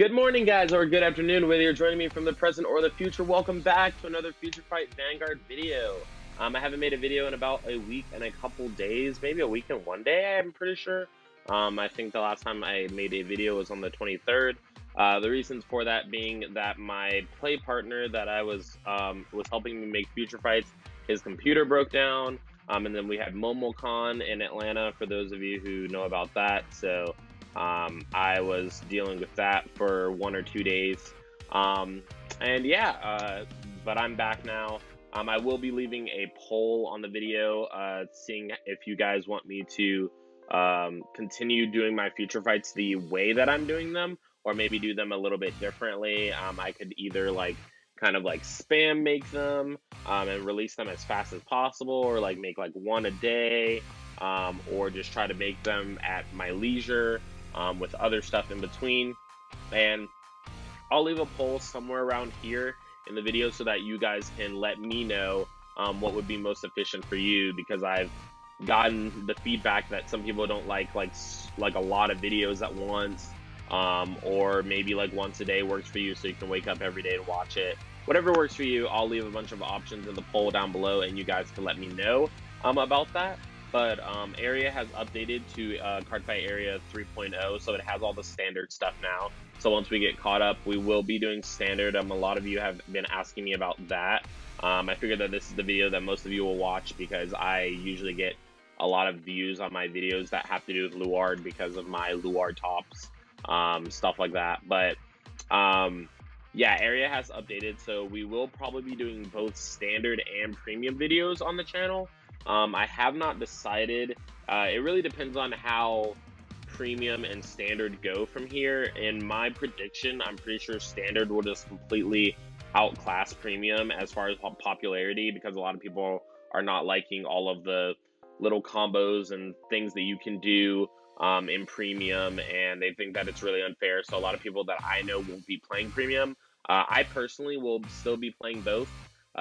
Good morning, guys, or good afternoon, whether you're joining me from the present or the future. Welcome back to another FutureFight Vanguard video. I haven't made a video in about a week and a couple days, maybe a week and one day, I'm pretty sure. I think the last time I made a video was on the 23rd. The reasons for that being that my play partner that I was helping me make Future Fights, his computer broke down, and then we had MomoCon in Atlanta, for those of you who know about that. So I was dealing with that for 1 or 2 days. And yeah, but I'm back now. I will be leaving a poll on the video, seeing if you guys want me to continue doing my future fights the way that I'm doing them, or maybe do them a little bit differently. I could either kind of spam make them and release them as fast as possible, or make one a day, or just try to make them at my leisure, with other stuff in between. And I'll leave a poll somewhere around here in the video so that you guys can let me know what would be most efficient for you, because I've gotten the feedback that some people don't like a lot of videos at once, or maybe once a day works for you, so you can wake up every day and watch it. Whatever works for you, I'll leave a bunch of options in the poll down below, and you guys can let me know about that. But Area has updated to Cardfight Area 3.0, so it has all the standard stuff now. So once we get caught up, we will be doing standard. A lot of you have been asking me about that. I figured that this is the video that most of you will watch, because I usually get a lot of views on my videos that have to do with Luard because of my Luard tops, stuff like that. But yeah, Area has updated, so we will probably be doing both standard and premium videos on the channel. I have not decided. It really depends on how premium and standard go from here. In my prediction, I'm pretty sure standard will just completely outclass premium as far as popularity, because a lot of people are not liking all of the little combos and things that you can do in premium, and they think that it's really unfair. So a lot of people that I know won't be playing premium. I personally will still be playing both,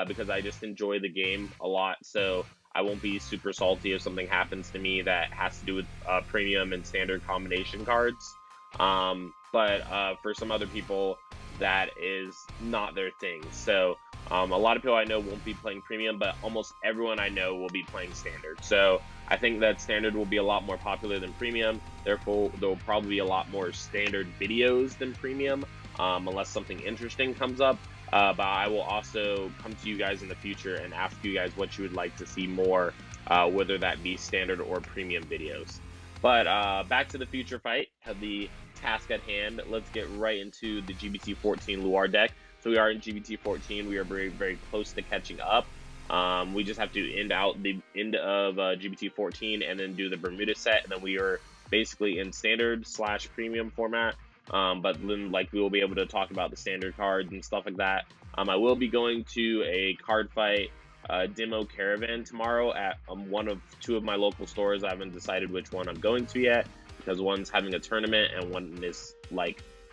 because I just enjoy the game a lot. So I won't be super salty if something happens to me that has to do with premium and standard combination cards. But for some other people, that is not their thing. So a lot of people I know won't be playing premium, but almost everyone I know will be playing standard. So I think that standard will be a lot more popular than premium. Therefore, there will probably be a lot more standard videos than premium, unless something interesting comes up. But I will also come to you guys in the future and ask you guys what you would like to see more, whether that be standard or premium videos. But back to the future fight, the task at hand. Let's get right into the G-BT14 Luard deck. So we are in G-BT14. We are very, very close to catching up. We just have to end out the end of G-BT14 and then do the Bermuda set, and then we are basically in standard / premium format. But then we will be able to talk about the standard cards and stuff like that. I will be going to a Cardfight demo caravan tomorrow at one of 2 of my local stores. I haven't decided which one I'm going to yet, because one's having a tournament and one is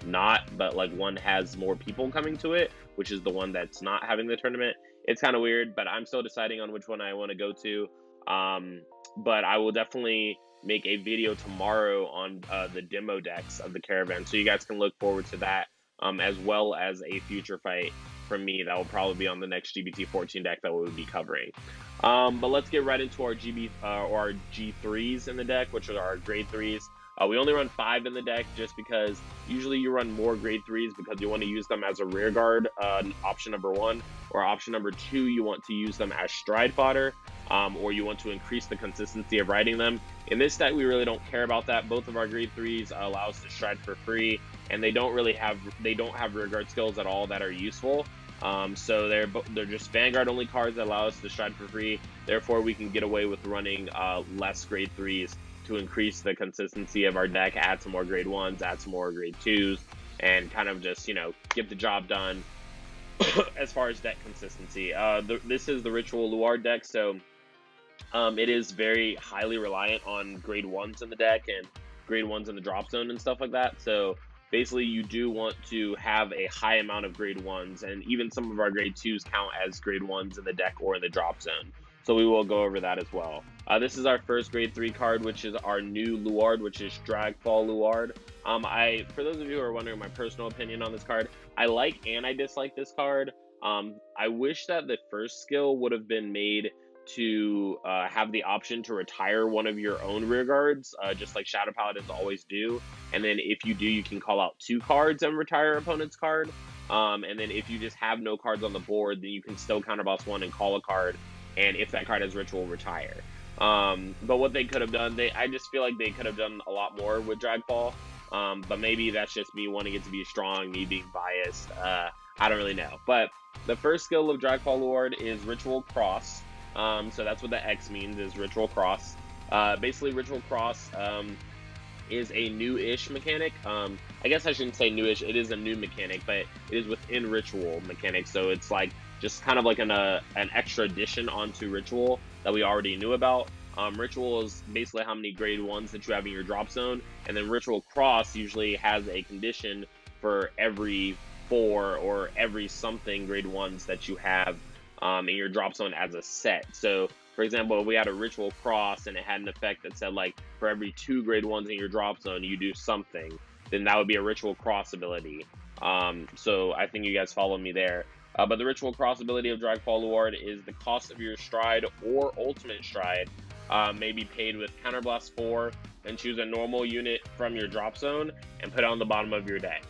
not, but one has more people coming to it, which is the one that's not having the tournament. It's kind of weird, but I'm still deciding on which one I want to go to. But I will definitely make a video tomorrow on the demo decks of the caravan, so you guys can look forward to that, as well as a future fight from me that will probably be on the next G-BT14 deck that we'll be covering. But let's get right into our our G3s in the deck, which are our grade 3s. We only run 5 in the deck, just because usually you run more grade 3s because you want to use them as a rear guard, option number 1, or option number 2, you want to use them as stride fodder, or you want to increase the consistency of riding them. In this deck, we really don't care about that. Both of our grade 3s allow us to stride for free, and they don't have rear guard skills at all that are useful. So they're just Vanguard only cards that allow us to stride for free. Therefore, we can get away with running less grade 3s to increase the consistency of our deck, add some more grade 1s, add some more grade 2s, and kind of just, get the job done as far as deck consistency. This is the Ritual Luard deck, so it is very highly reliant on grade 1s in the deck and grade 1s in the drop zone and stuff like that. So basically, you do want to have a high amount of grade 1s, and even some of our grade 2s count as grade 1s in the deck or in the drop zone. so we will go over that as well. This is our first grade 3 card, which is our new Luard, which is Dragfall Luard. For those of you who are wondering my personal opinion on this card, I like and I dislike this card. I wish that the first skill would have been made to have the option to retire one of your own rear guards, just like Shadow Paladins always do. And then if you do, you can call out 2 cards and retire your opponent's card. And then if you just have no cards on the board, then you can still counterboss 1 and call a card. And if that card has ritual, retire. But what they could have done, I just feel like they could have done a lot more with Dragfall. But maybe that's just me wanting it to be strong, me being biased. I don't really know. But the first skill of Dragfall Luard is Ritual Cross. So that's what the X means, is Ritual Cross. Basically, Ritual Cross is a new-ish mechanic. I guess I shouldn't say new-ish, it is a new mechanic, but it is within Ritual mechanics, so it's like just kind of like an extra addition onto Ritual that we already knew about. Ritual is basically how many grade 1s that you have in your drop zone, and then Ritual Cross usually has a condition for every 4 or every something grade 1s that you have in your drop zone as a set. So for example, if we had a Ritual Cross and it had an effect that said like for every 2 grade 1s in your drop zone you do something, then that would be a Ritual Cross ability. So I think you guys follow me there. But the Ritual Cross ability of Dragfall Luard is the cost of your stride or ultimate stride may be paid with Counterblast 4, and choose a normal unit from your drop zone and put it on the bottom of your deck.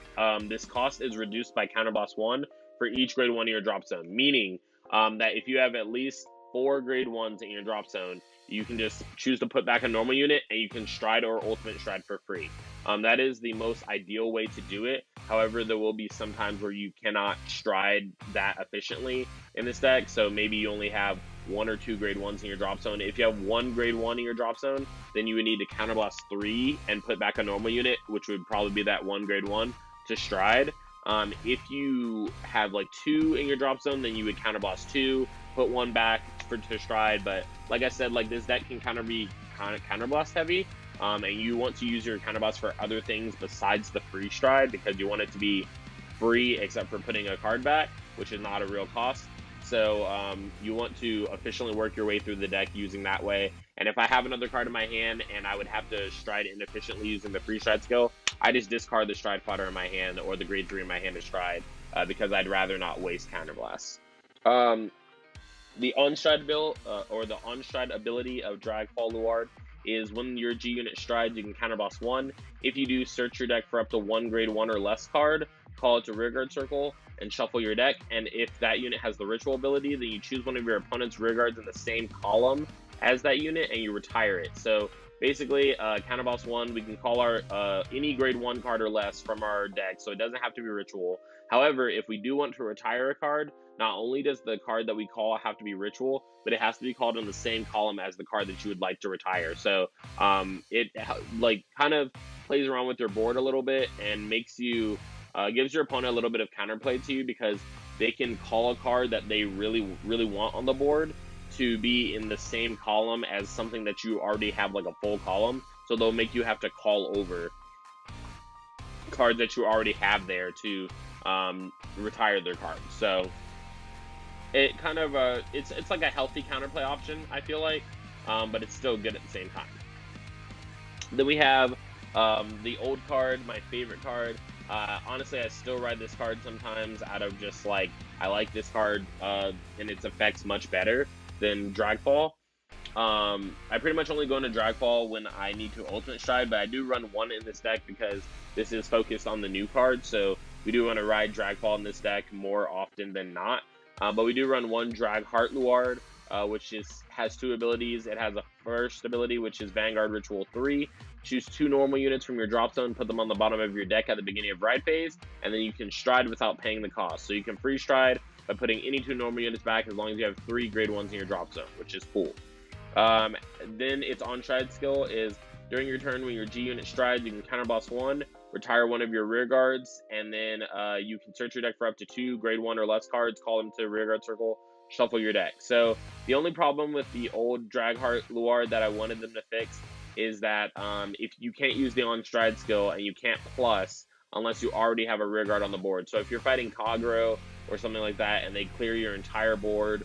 This cost is reduced by Counterblast 1 for each grade 1 in your drop zone, meaning that if you have at least 4 grade 1s in your drop zone, you can just choose to put back a normal unit and you can stride or ultimate stride for free. That is the most ideal way to do it. However, there will be some times where you cannot stride that efficiently in this deck, so maybe you only have 1 or 2 grade 1s in your drop zone. If you have 1 grade 1 in your drop zone, then you would need to counterblast 3 and put back a normal unit, which would probably be that 1 grade 1 to stride. If you have like 2 in your drop zone, then you would counterblast 2, put 1 back to stride. But like I said, like this deck can kind of be counterblast heavy, and you want to use your counterblast for other things besides the free stride, because you want it to be free except for putting a card back, which is not a real cost. So you want to efficiently work your way through the deck using that way. And if I have another card in my hand and I would have to stride inefficiently using the free stride skill, I just discard the stride fodder in my hand or the grade 3 in my hand to stride, because I'd rather not waste counterblasts. The on-stride ability of Dragfall Luard is when your G unit strides, you can counterboss 1. If you do, search your deck for up to 1 grade 1 or less card, call it to rearguard circle, and shuffle your deck. And if that unit has the ritual ability, then you choose one of your opponent's rearguards in the same column as that unit and you retire it. So basically, counterboss 1, we can call our any grade 1 card or less from our deck, so it doesn't have to be ritual. However, if we do want to retire a card, not only does the card that we call have to be ritual, but it has to be called in the same column as the card that you would like to retire. So it like kind of plays around with your board a little bit and makes you gives your opponent a little bit of counterplay to you, because they can call a card that they really want on the board to be in the same column as something that you already have, like a full column. So they'll make you have to call over cards that you already have there to retire their cards. So it kind of it's like a healthy counterplay option, I feel like, but it's still good at the same time. Then we have the old card, my favorite card. Honestly, I still ride this card sometimes out of just like, I like this card and its effects much better than Dragfall. I pretty much only go into Dragfall when I need to ultimate stride, but I do run 1 in this deck because this is focused on the new card, so we do want to ride Dragfall in this deck more often than not. But we do run 1 Dragheart Luard, which has 2 abilities. It has a first ability, which is Vanguard Ritual 3. Choose 2 normal units from your drop zone, put them on the bottom of your deck at the beginning of ride phase, and then you can stride without paying the cost. So you can free stride by putting any 2 normal units back as long as you have 3 grade 1s in your drop zone, which is cool. Then its on-stride skill is during your turn when your G unit strides, you can counterboss 1, retire 1 of your rear guards, and then you can search your deck for up to 2 grade 1 or less cards, call them to rearguard circle, shuffle your deck. So the only problem with the old Dragheart Luard that I wanted them to fix is that if you can't use the on-stride skill and you can't plus unless you already have a rearguard on the board. So if you're fighting Kagro or something like that and they clear your entire board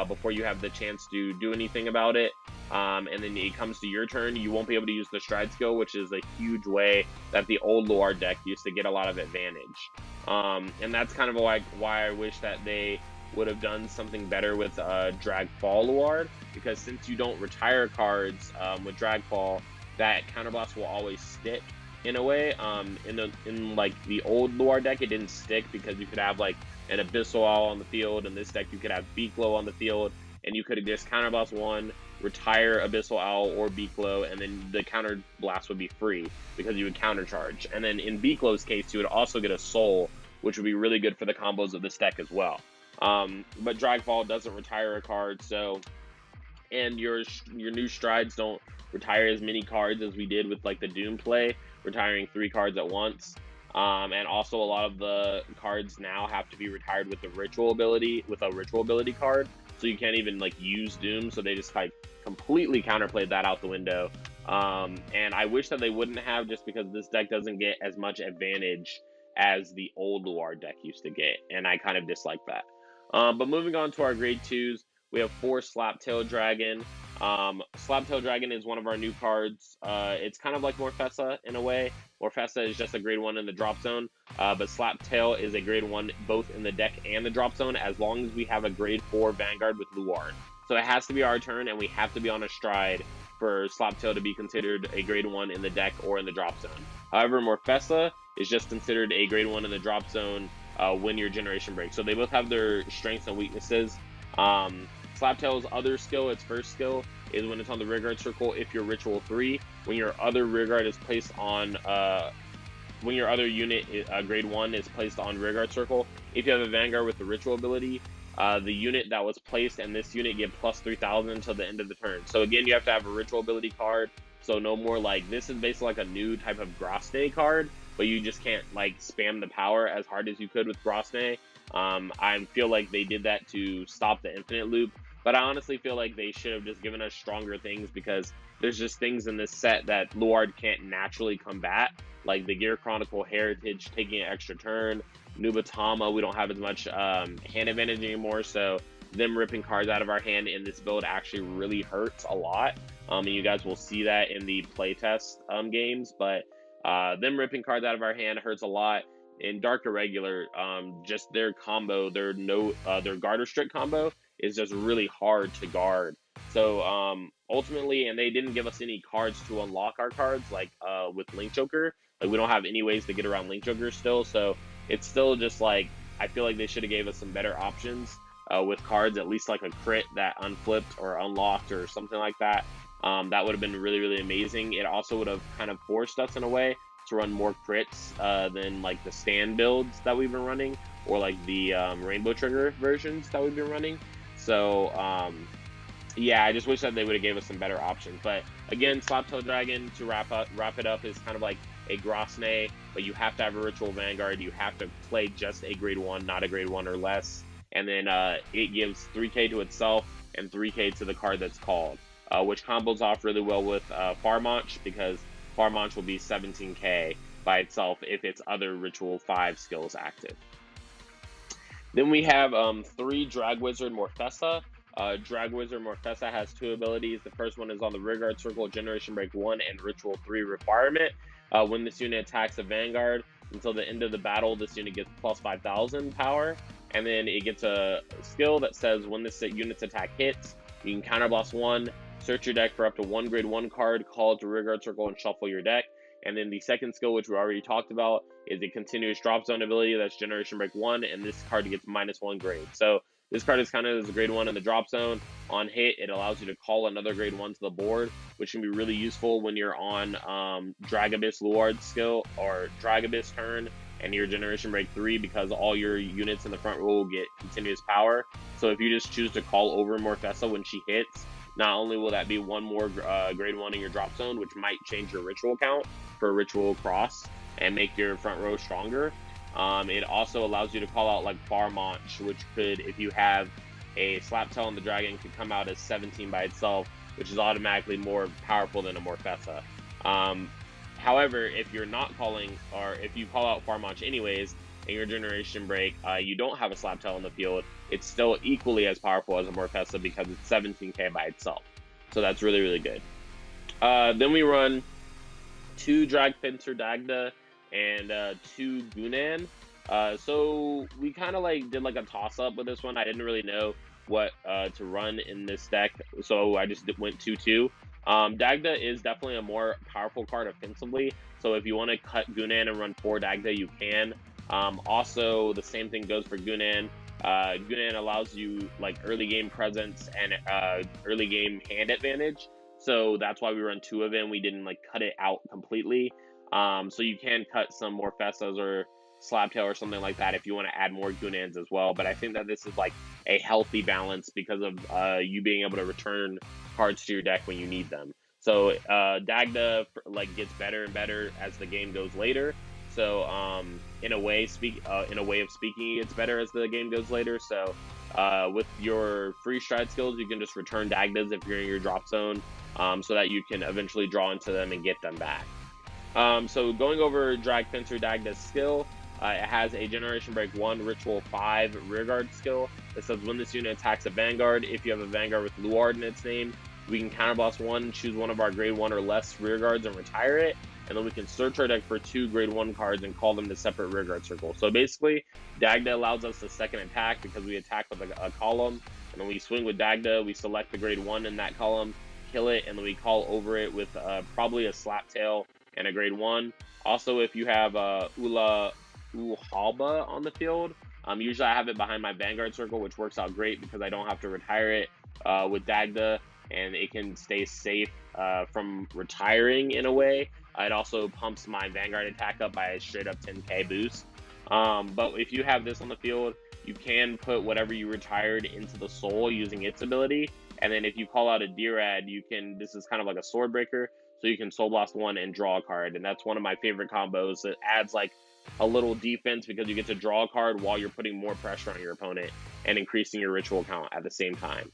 before you have the chance to do anything about it. And then it comes to your turn, you won't be able to use the stride skill, which is a huge way that the old Luard deck used to get a lot of advantage. And that's kind of why I wish that they would have done something better with Dragfall Luard, because since you don't retire cards with Dragfall, that counterblast will always stick in a way. In like the old Luard deck, it didn't stick because you could have like an Abyssal Owl on the field. In this deck, you could have Beaklow on the field, and you could have just counterblast one, retire Abyssal Owl or Beaklow, and then the counter blast would be free because you would countercharge. And then in Beaklow's case, you would also get a Soul, which would be really good for the combos of this deck as well. But Dragfall doesn't retire a card, so, and your new strides don't retire as many cards as we did with like the Doom play, retiring 3 cards at once. And also a lot of the cards now have to be retired with the ritual ability, with a ritual ability card, so you can't even like use Doom, so they just like completely counterplayed that out the window. And I wish that they wouldn't have, just because this deck doesn't get as much advantage as the old Luard deck used to get, and I kind of dislike that. But moving on to our grade 2s, we have 4 Slaptail Dragon. Slaptail Dragon is one of our new cards. It's kind of like Morfessa in a way. Morfessa is just a grade 1 in the drop zone, but Slaptail is a grade 1 both in the deck and the drop zone, as long as we have a grade 4 Vanguard with Luard. So it has to be our turn, and we have to be on a stride for Slaptail to be considered a grade 1 in the deck or in the drop zone. However, Morfessa is just considered a grade 1 in the drop zone when your generation breaks. So they both have their strengths and weaknesses. Slaptail's other skill, its first skill, is when it's on the rearguard circle if you're Ritual 3. When your other rearguard is placed on, when your other unit, grade 1, is placed on rearguard circle, if you have a Vanguard with the Ritual ability, the unit that was placed and this unit get plus 3,000 until the end of the turn. So again, you have to have a Ritual ability card, so no more like, this is basically like a new type of Grosne card, but you just can't like spam the power as hard as you could with Grosne. I feel like they did that to stop the infinite loop, but I honestly feel like they should have just given us stronger things, because there's just things in this set that Luard can't naturally combat, like the Gear Chronicle Heritage taking an extra turn, Nubatama, we don't have as much hand advantage anymore, so them ripping cards out of our hand in this build actually really hurts a lot, and you guys will see that in the playtest games, but them ripping cards out of our hand hurts a lot. In Dark Irregular, just their combo, their guard restrict combo is just really hard to guard. So ultimately, and they didn't give us any cards to unlock our cards, like with Link Joker. Like, we don't have any ways to get around Link Joker still, so it's still just like, I feel like they should have gave us some better options with cards, at least like a crit that unflipped or unlocked or something like that. That would have been really, really amazing. It also would have kind of forced us in a way to run more crits than like the stand builds that we've been running, or like the Rainbow Trigger versions that we've been running. So yeah, I just wish that they would have gave us some better options. But again, Slaptail Dragon, to wrap it up, is kind of like a Grosne, but you have to have a Ritual Vanguard. You have to play just a grade 1, not a grade 1 or less. And then it gives 3k to itself and 3k to the card that's called, which combos off really well with Farmonch, because Farmonch will be 17k by itself if its other Ritual 5 skill is active. Then we have 3 Drag Wizard Morfessa. Drag Wizard Morfessa has 2 abilities. The first one is on the rearguard circle, Generation Break 1 and Ritual 3 requirement. When this unit attacks a Vanguard, until the end of the battle, this unit gets plus 5,000 power. And then it gets a skill that says when this unit's attack hits, you can counterblast 1, search your deck for up to 1 grade 1 card, call it to rearguard circle, and shuffle your deck. And then the second skill, which we already talked about, is a continuous drop zone ability that's Generation Break 1, and this card gets -1 grade. So this card is counted as a grade 1 in the drop zone. On hit, it allows you to call another grade 1 to the board, which can be really useful when you're on Dragabyss Luard skill or Dragabyss turn and your Generation Break 3, because all your units in the front row will get continuous power. So if you just choose to call over Morfessa when she hits, not only will that be 1 more grade 1 in your drop zone, which might change your ritual count for Ritual Cross and make your front row stronger, it also allows you to call out like Farmonch, which could, if you have a Slaptail on the dragon, could come out as 17 by itself, which is automatically more powerful than a Morfessa. However, if you're not calling, or if you call out Farmonch anyways, and your Generation Break, you don't have a Slaptail on the field, it's still equally as powerful as a Morpesa because it's 17k by itself. So that's really, really good. Then we run 2 Drag Fencer Dagda and 2 Gunan. So we kind of like did like a toss up with this one. I didn't really know what to run in this deck, so I just went 2-2. Dagda is definitely a more powerful card offensively, so if you want to cut Gunan and run 4 Dagda, you can. Also, the same thing goes for Gunan. Gunan allows you like early game presence and early game hand advantage, so that's why we run 2 of them. We didn't like cut it out completely. So you can cut some more Festas or Slaptail or something like that if you want to add more Gunans as well. But I think that this is like a healthy balance because of you being able to return cards to your deck when you need them. So Dagda like gets better and better as the game goes later. So in a way of speaking, it gets better as the game goes later. So with your free stride skills, you can just return Dagdas if you're in your drop zone, so that you can eventually draw into them and get them back. So going over Drag Fencer Dagda's skill, it has a Generation Break 1 Ritual 5 Rearguard skill that says when this unit attacks a Vanguard, if you have a Vanguard with Luard in its name, we can counterblast 1, choose one of our grade 1 or less rearguards and retire it, and then we can search our deck for 2 grade 1 cards and call them to separate rearguard circles. So basically, Dagda allows us to second attack because we attack with a column, and then we swing with Dagda, we select the grade 1 in that column, kill it, and then we call over it with probably a Slaptail and a grade 1. Also, if you have Ojala on the field, usually I have it behind my Vanguard circle, which works out great because I don't have to retire it with Dagda, and it can stay safe from retiring in a way. It also pumps my Vanguard attack up by a straight up 10k boost. But if you have this on the field, you can put whatever you retired into the soul using its ability, and then if you call out a Dirad, you can, this is kind of like a sword breaker, so you can Soul Blast 1 and draw a card, and that's one of my favorite combos. It adds like a little defense because you get to draw a card while you're putting more pressure on your opponent and increasing your ritual count at the same time.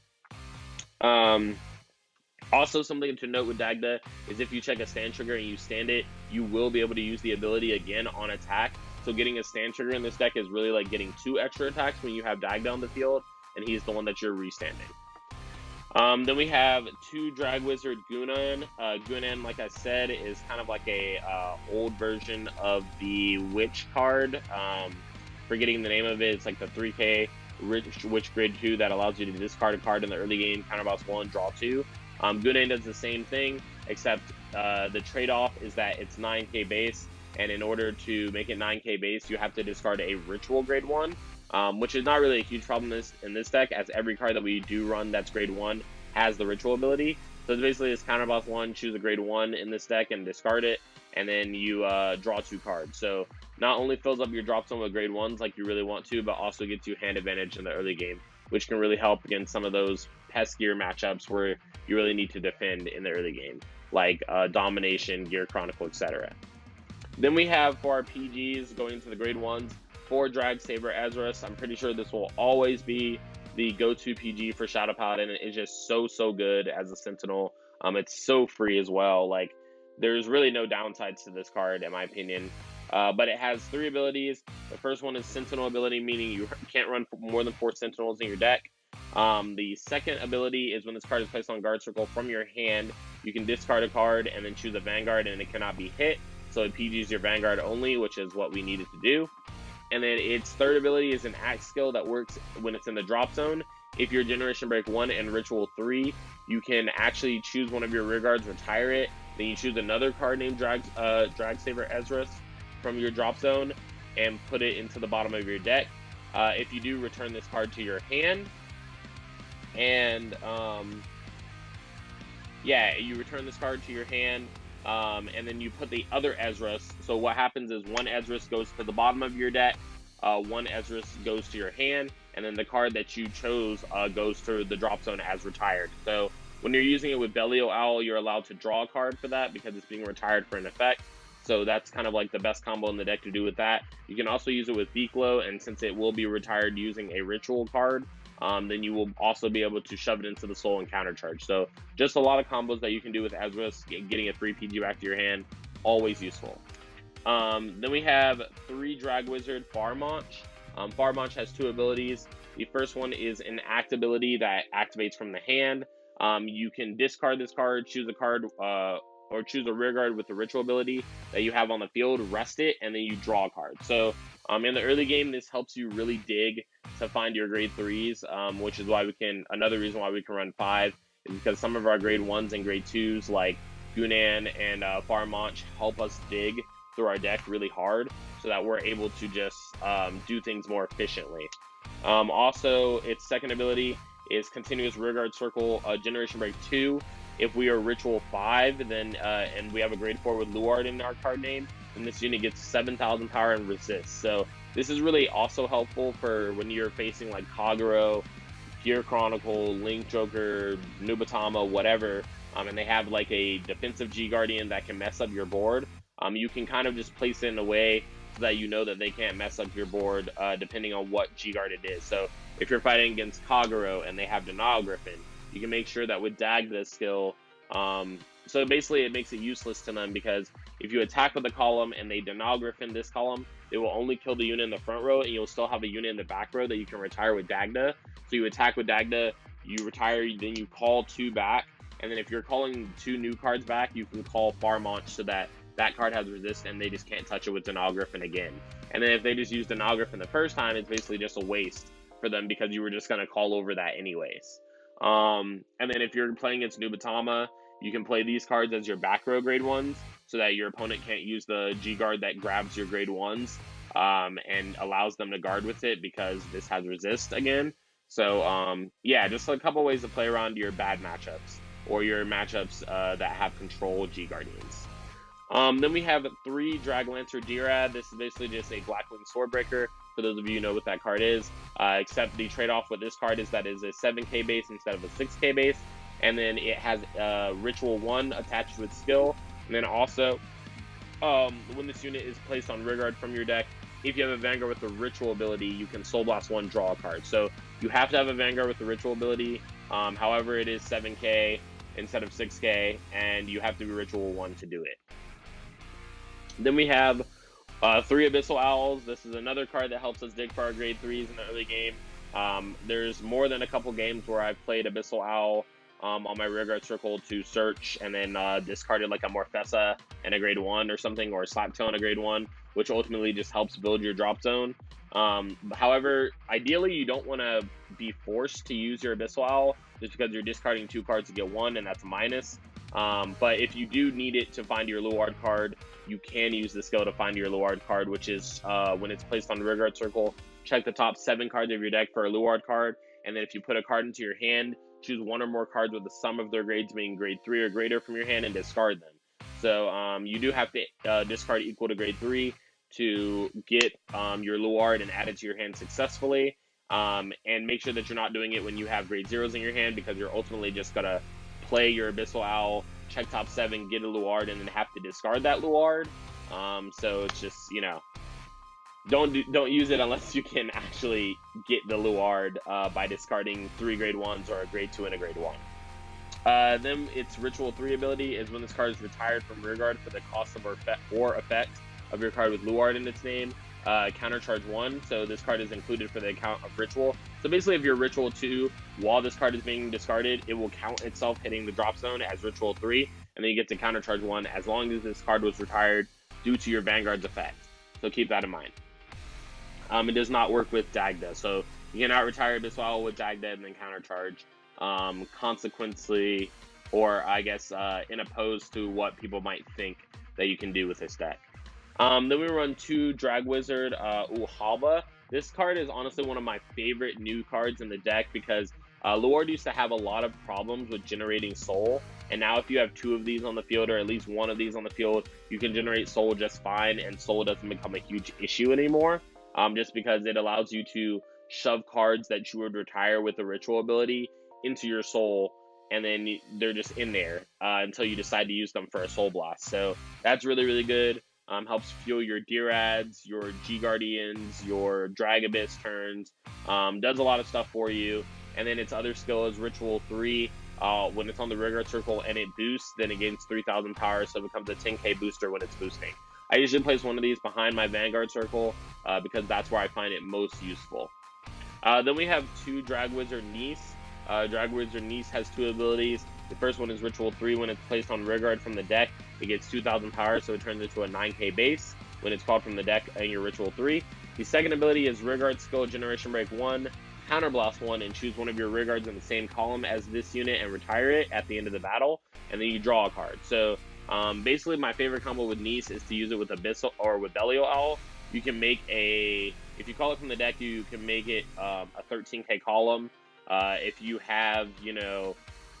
Also, something to note with Dagda is if you check a stand trigger and you stand it, you will be able to use the ability again on attack. So getting a stand trigger in this deck is really like getting 2 extra attacks when you have Dagda on the field, and he's the one that you're restanding. Then we have 2 Drag Wizard Gunan. Gunan, like I said, is kind of like a old version of the Witch card. Forgetting the name of it, it's like the 3k Witch Grid 2 that allows you to discard a card in the early game, counterboss 1, draw 2. Gunan does the same thing, except the trade-off is that it's 9k base, and in order to make it 9k base, you have to discard a Ritual Grade 1. Which is not really a huge problem in this deck, as every card that we do run that's grade 1 has the ritual ability. So it's basically this counterboss 1, choose a grade 1 in this deck and discard it, and then you draw 2 cards. So not only fills up your drop zone with grade 1s like you really want to, but also gets you hand advantage in the early game, which can really help against some of those peskier matchups where you really need to defend in the early game, like Domination, Gear Chronicle, etc. Then we have, for our PGs going into the grade 1s, 4 Drag Saber Ezra's. I'm pretty sure this will always be the go-to PG for Shadow Paladin. It's just so good as a Sentinel. It's so free as well. Like, there's really no downsides to this card, in my opinion. But it has 3 abilities. The first one is Sentinel ability, meaning you can't run more than 4 Sentinels in your deck. The second ability is when this card is placed on guard circle from your hand, you can discard a card and then choose a Vanguard, and it cannot be hit. So it PGs your Vanguard only, which is what we needed to do. And then its third ability is an axe skill that works when it's in the drop zone. If you're Generation Break 1 and Ritual 3, you can actually choose one of your rearguards, retire it, then you choose another card named Drag Saber Ezra's from your drop zone and put it into the bottom of your deck. If you do, return this card to your hand. And yeah, you return this card to your hand. And then you put the other Ezra's. So what happens is one Ezra's goes to the bottom of your deck, one Ezra's goes to your hand, and then the card that you chose goes to the drop zone as retired. So when you're using it with Abyssal Owl, you're allowed to draw a card for that because it's being retired for an effect. So that's kind of like the best combo in the deck to do with that. You can also use it with Beaklow, and since it will be retired using a ritual card, then you will also be able to shove it into the soul and countercharge. So just a lot of combos that you can do with Ezra's, getting a free PG back to your hand, always useful. Then we have 3 Drag Wizard Farmonch. Farmonch has 2 abilities. The first one is an act ability that activates from the hand. You can discard this card, choose a card, or choose a rear guard with the ritual ability that you have on the field, rest it, and then you draw a card. So in the early game, this helps you really dig to find your grade 3s, which is why another reason why we can run 5 is because some of our grade 1s and grade 2s like Gunan and Farmonch help us dig through our deck really hard so that we're able to just do things more efficiently. Also, its second ability is Continuous Rearguard Circle Generation Break 2. If we are Ritual 5, then and we have a grade 4 with Luard in our card name, then this unit gets 7,000 power and resist. So this is really also helpful for when you're facing like Kagero, Gear Chronicle, Link Joker, Nubatama, whatever, and they have like a defensive G-Guardian that can mess up your board. You can kind of just place it in a way so that you know that they can't mess up your board depending on what G-Guard it is. So if you're fighting against Kagero and they have Denial Griffin, you can make sure that with Dagda's skill, so basically it makes it useless to them because if you attack with a column and they Denial Griffin this column, they will only kill the unit in the front row and you'll still have a unit in the back row that you can retire with Dagda. So you attack with Dagda, you retire, then you call 2 back, and then if you're calling 2 new cards back, you can call Farmonch so that that card has resist and they just can't touch it with Denial Griffin again. And then if they just use Denial Griffin the first time, it's basically just a waste for them because you were just going to call over that anyways. And then if you're playing against Nubatama, you can play these cards as your back row grade 1s so that your opponent can't use the G-Guard that grabs your grade 1s and allows them to guard with it because this has resist again. So yeah, just a couple ways to play around your bad matchups or your matchups that have control G-Guardians. Then we have 3 Draglancer Dirad. This is basically just a Blackwing Swordbreaker, for those of you who know what that card is, except the trade-off with this card is that it's a 7k base instead of a 6k base, and then it has Ritual 1 attached to its skill, and then also, when this unit is placed on rearguard from your deck, if you have a Vanguard with the Ritual ability, you can Soul Blast 1, draw a card. So you have to have a Vanguard with the Ritual ability, however it is 7k instead of 6k, and you have to be Ritual 1 to do it. Then we have 3 Abyssal Owls. This is another card that helps us dig for our grade 3s in the early game. There's more than a couple games where I've played Abyssal Owl on my rearguard circle to search and then discarded like a Morfessa and a grade 1 or something, or a Slaptail and a grade 1, which ultimately just helps build your drop zone. However, ideally you don't want to be forced to use your Abyssal Owl just because you're discarding 2 cards to get 1, and that's a minus. But if you do need it to find your Luard card, you can use the skill to find your Luard card, which is when it's placed on the rearguard circle, check the top 7 cards of your deck for a Luard card, and then if you put a card into your hand, choose 1 or more cards with the sum of their grades being grade 3 or greater from your hand and discard them. So you do have to discard equal to grade 3 to get your Luard and add it to your hand successfully, and make sure that you're not doing it when you have grade 0s in your hand, because you're ultimately just going to play your Abyssal Owl, check top 7, get a Luard, and then have to discard that Luard. So it's just, you know, don't use it unless you can actually get the Luard by discarding 3 grade 1s or a grade 2 and a grade 1. Then its Ritual 3 ability is when this card is retired from rearguard for the cost of or effect of your card with Luard in its name. Countercharge 1, so this card is included for the account of Ritual. So basically if you're Ritual 2, while this card is being discarded, it will count itself hitting the drop zone as Ritual 3, and then you get to Countercharge 1 as long as this card was retired due to your Vanguard's effect. So keep that in mind. It does not work with Dagda, so you cannot retire Abyssal Owl with Dagda and then Countercharge, consequently, or I guess in opposed to what people might think that you can do with this deck. Then we run 2 Drag Wizard Ojala. This card is honestly one of my favorite new cards in the deck because Luard used to have a lot of problems with generating Soul, and now if you have 2 of these on the field, or at least 1 of these on the field, you can generate Soul just fine, and Soul doesn't become a huge issue anymore, just because it allows you to shove cards that you would retire with the Ritual ability into your Soul, and then they're just in there until you decide to use them for a Soul Blast. So that's really, really good. Helps fuel your Dirads, your G-Guardians, your Drag Abyss turns, does a lot of stuff for you. And then its other skill is Ritual 3. When it's on the rearguard circle and it boosts, then it gains 3,000 power, so it becomes a 10k booster when it's boosting. I usually place one of these behind my Vanguard circle because that's where I find it most useful. Then we have 2 Drag Wizard Niece. Drag Wizard Niece has 2 abilities. The first one is Ritual 3. When it's placed on rearguard from the deck, it gets 2,000 power, so it turns into a 9k base when it's called from the deck and your Ritual 3. The second ability is Rearguard Skill Generation Break 1, Counterblast 1, and choose one of your rearguards in the same column as this unit and retire it at the end of the battle, and then you draw a card. So basically my favorite combo with Niece is to use it with Abyssal or with Abyssal Owl. You can make if you call it from the deck, you can make it a 13k column. If you have, you know,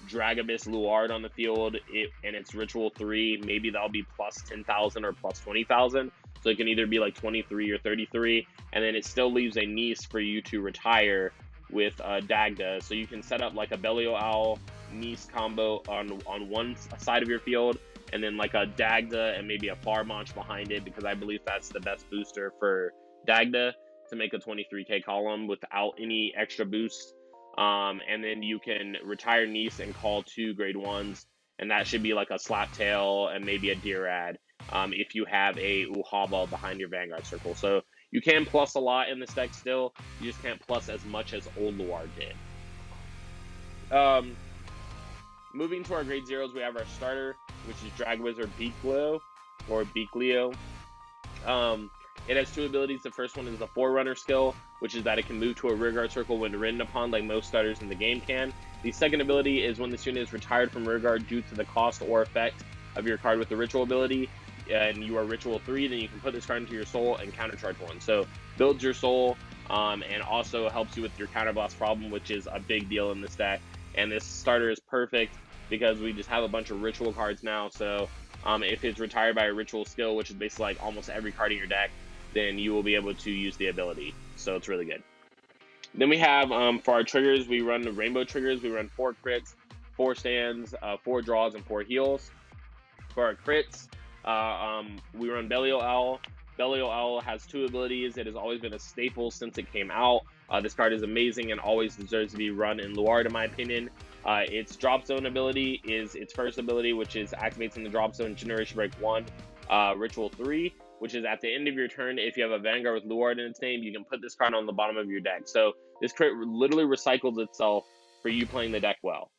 Dragabus Luard on the field, and it's Ritual 3, maybe that'll be plus 10,000 or plus 20,000. So it can either be like 23 or 33, and then it still leaves a Niece for you to retire with Dagda. So you can set up like a Abyssal Owl Niece combo on one side of your field, and then like a Dagda and maybe a Farmonch behind it, because I believe that's the best booster for Dagda to make a 23k column without any extra boost. And then you can retire Niece and call 2 grade 1s, and that should be like a Slaptail and maybe a Deerad if you have a Ojala behind your Vanguard circle. So you can plus a lot in this deck still, you just can't plus as much as old Luard did. Moving to our grade 0s, we have our starter, which is Drag Wizard Beakleo, or Beakleo. It has 2 abilities. The first one is the Forerunner skill, which is that it can move to a rearguard circle when ridden upon, like most starters in the game can. The second ability is when this unit is retired from rearguard due to the cost or effect of your card with the ritual ability, and you are Ritual 3, then you can put this card into your soul and countercharge 1. So builds your soul, and also helps you with your counterblast problem, which is a big deal in this deck. And this starter is perfect because we just have a bunch of ritual cards now. So if it's retired by a ritual skill, which is basically like almost every card in your deck, then you will be able to use the ability. So it's really good. Then we have, for our triggers, we run the rainbow triggers. We run 4 crits, 4 stands, 4 draws, and 4 heals. For our crits, we run Abyssal Owl. Abyssal Owl has 2 abilities. It has always been a staple since it came out. This card is amazing and always deserves to be run in Luard, in my opinion. Its drop zone ability is its first ability, which is activates in the drop zone Generation Break 1, Ritual 3, which is at the end of your turn. If you have a Vanguard with Luard in its name, you can put this card on the bottom of your deck. So this crit literally recycles itself for you playing the deck well.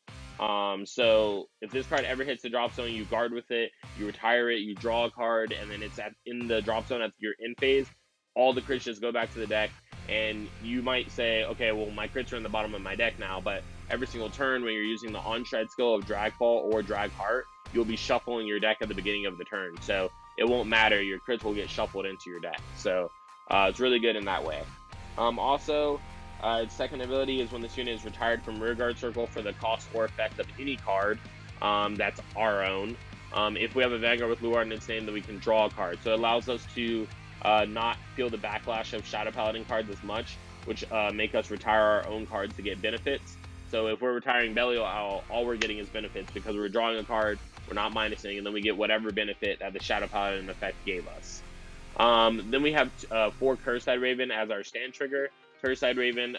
So if this card ever hits the drop zone, you guard with it, you retire it, you draw a card, and then it's in the drop zone at your end phase. All the crits just go back to the deck, and you might say, okay, well, my crits are in the bottom of my deck now, but every single turn when you're using the on-shred skill of Dragfall or Drag Heart, you'll be shuffling your deck at the beginning of the turn. So it won't matter, your crits will get shuffled into your deck. So it's really good in that way. Also, its second ability is when this unit is retired from rearguard circle for the cost or effect of any card that's our own. If we have a Vanguard with Luard in its name, then we can draw a card. So it allows us to not feel the backlash of Shadow Paladin cards as much, which make us retire our own cards to get benefits. So if we're retiring Abyssal Owl, all we're getting is benefits because we're drawing a card, we're not minusing, and then we get whatever benefit that the Shadow Paladin effect gave us. Then we have 4 Cursed Raven as our stand trigger. Cursed Raven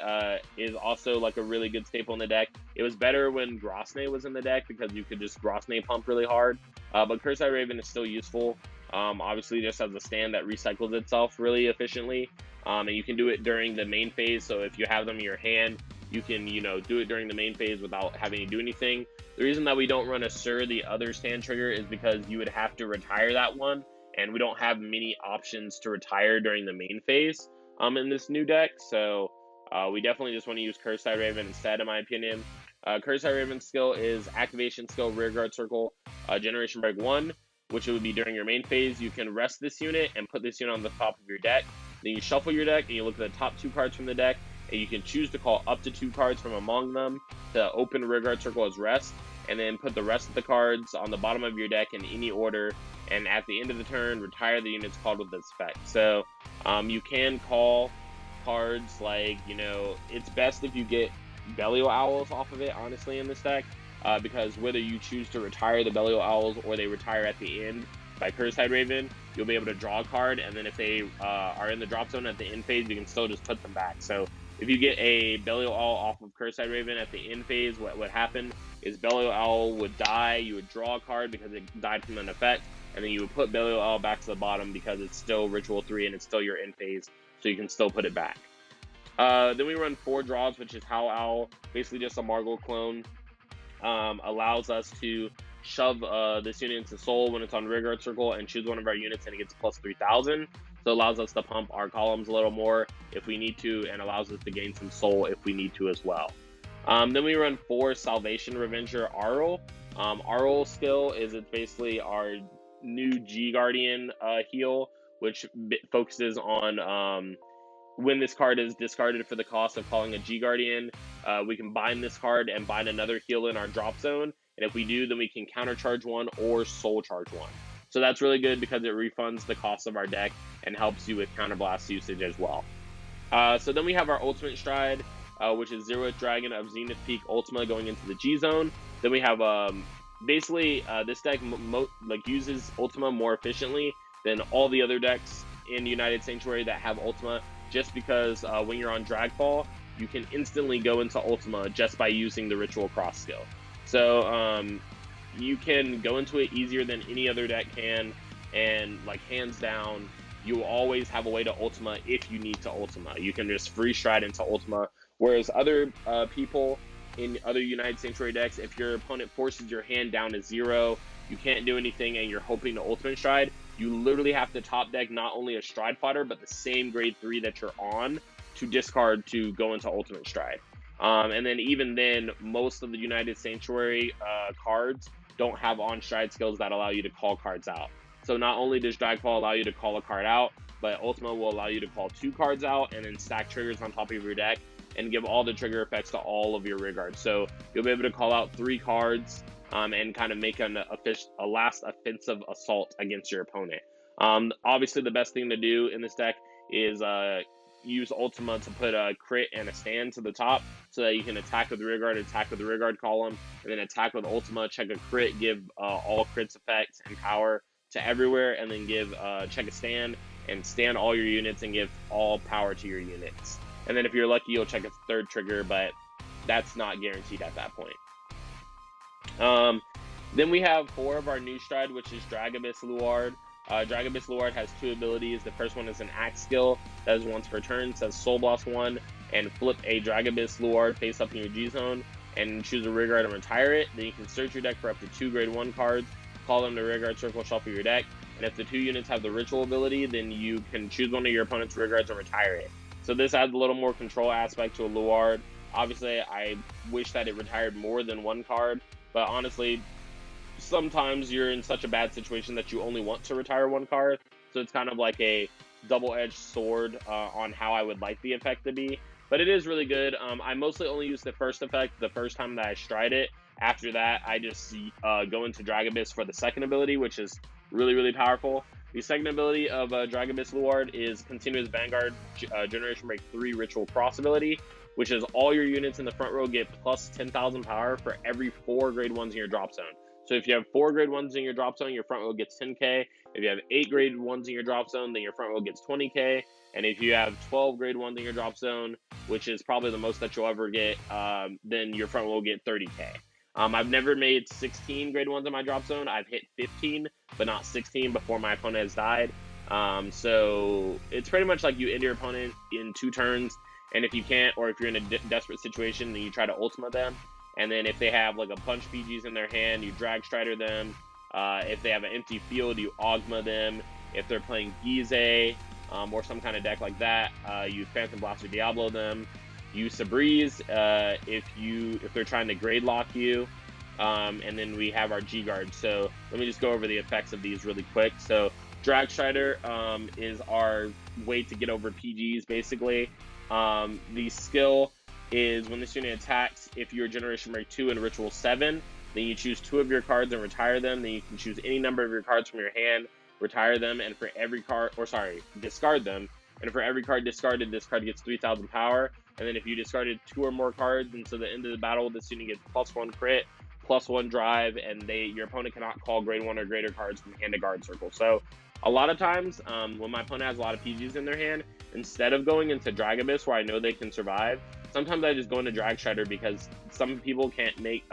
is also like a really good staple in the deck. It was better when Grosnay was in the deck because you could just Grosnay pump really hard. But Cursed Raven is still useful. Obviously just as a stand that recycles itself really efficiently. And you can do it during the main phase. So if you have them in your hand, you can, do it during the main phase without having to do anything. The reason that we don't run a Sir, the other stand trigger, is because you would have to retire that one, and we don't have many options to retire during the main phase in this new deck. So we definitely just want to use Cursed Raven instead, in my opinion. Cursed Raven's skill is activation skill rearguard circle, Generation Break 1, which it would be during your main phase. You can rest this unit and put this unit on the top of your deck. Then you shuffle your deck and you look at the top 2 cards from the deck, and you can choose to call up to 2 cards from among them to open rearguard circle as rest, and then put the rest of the cards on the bottom of your deck in any order, and at the end of the turn, retire the units called with this effect. So you can call cards like, it's best if you get Abyssal Owls off of it, honestly, in this deck, because whether you choose to retire the Abyssal Owls or they retire at the end by Cursed Raven, you'll be able to draw a card, and then if they are in the drop zone at the end phase, you can still just put them back. So if you get a Abyssal Owl off of Cursed Raven at the end phase, what would happen is Abyssal Owl would die, you would draw a card because it died from an effect, and then you would put Burial Owl back to the bottom because it's still Ritual 3 and it's still your end phase, so you can still put it back. Then we run 4 draws, which is Howl Owl, basically just a Margle clone. Allows us to shove this unit into Soul when it's on Rearguard Circle and choose one of our units, and it gets plus 3,000. So it allows us to pump our columns a little more if we need to, and allows us to gain some Soul if we need to as well. Then we run 4 Salvation Revenger Arl. Arl skill is it's basically our new G Guardian heal, which focuses on when this card is discarded for the cost of calling a G Guardian, we can bind this card and bind another heal in our drop zone. And if we do, then we can countercharge one or soul charge one. So that's really good because it refunds the cost of our deck and helps you with counterblast usage as well. So then we have our ultimate stride, which is Zeroth Dragon of Zenith Peak Ultima going into the G zone. Then we have basically this deck uses Ultima more efficiently than all the other decks in United Sanctuary that have Ultima, just because when you're on Dragfall, you can instantly go into Ultima just by using the Ritual Cross skill. So you can go into it easier than any other deck can, and like hands down, you will always have a way to Ultima if you need to Ultima. You can just free stride into Ultima, whereas other people in other United Sanctuary decks, if your opponent forces your hand down to 0, you can't do anything and you're hoping to ultimate stride, you literally have to top deck not only a stride fodder, but the same grade 3 that you're on to discard to go into ultimate stride. And then even then, most of the United Sanctuary cards don't have on stride skills that allow you to call cards out. So not only does Dragfall allow you to call a card out, but Ultima will allow you to call 2 cards out and then stack triggers on top of your deck and give all the trigger effects to all of your rearguards. So you'll be able to call out 3 cards and kind of make a last offensive assault against your opponent. Obviously, the best thing to do in this deck is use Ultima to put a crit and a stand to the top so that you can attack with rearguard, attack with the rearguard column, and then attack with Ultima, check a crit, give all crits effects and power to everywhere, and then give check a stand and stand all your units and give all power to your units. And then if you're lucky, you'll check a 3rd trigger, but that's not guaranteed at that point. Then we have 4 of our new stride, which is Dragabyss Luard. Dragabyss Luard has 2 abilities. The first one is an axe skill that is once per turn, says Soul Blast 1, and flip a Dragabyss Luard face up in your G zone and choose a rearguard and retire it. Then you can search your deck for up to 2 grade 1 cards, call them to rearguard circle, shuffle your deck, and if the 2 units have the ritual ability, then you can choose one of your opponent's rearguards and retire it. So this adds a little more control aspect to a Luard. Obviously, I wish that it retired more than 1 card, but honestly, sometimes you're in such a bad situation that you only want to retire 1 card, so it's kind of like a double-edged sword on how I would like the effect to be. But it is really good. I mostly only use the first effect the first time that I stride it. After that, I just go into Dragabyss for the second ability, which is really, really powerful. The second ability of Dragabyss Luard is Continuous Vanguard Generation Break 3 Ritual Cross ability, which is all your units in the front row get plus 10,000 power for every 4 grade 1s in your drop zone. So if you have 4 grade 1s in your drop zone, your front row gets 10k. If you have 8 grade 1s in your drop zone, then your front row gets 20k. And if you have 12 grade 1s in your drop zone, which is probably the most that you'll ever get, then your front row will get 30k. I've never made 16 grade 1s in my drop zone. I've hit 15, but not 16 before my opponent has died. So it's pretty much like you end your opponent in 2 turns, and if you can't, or if you're in a desperate situation, then you try to Ultima them. And then if they have like a bunch of PGs in their hand, you drag strider them. If they have an empty field, you Ogma them. If they're playing Gize or some kind of deck like that, you Phantom Blast or Diablo them. Use Sabreeze if they're trying to grade lock you. And then we have our G-Guard. So let me just go over the effects of these really quick. So Drag Strider is our way to get over PGs, basically. The skill is when this unit attacks, if you're Generation Break 2 and Ritual 7, then you choose 2 of your cards and retire them. Then you can choose any number of your cards from your hand, retire them, and for every card, discard them. And for every card discarded, this card gets 3,000 power. And then if you discarded 2 or more cards until the end of the battle, this unit gets +1 crit, +1 drive, and your opponent cannot call grade 1 or greater cards from hand to guard circle. So a lot of times, when my opponent has a lot of PGs in their hand, instead of going into Dragabyss where I know they can survive, sometimes I just go into Drag Strider because some people can't make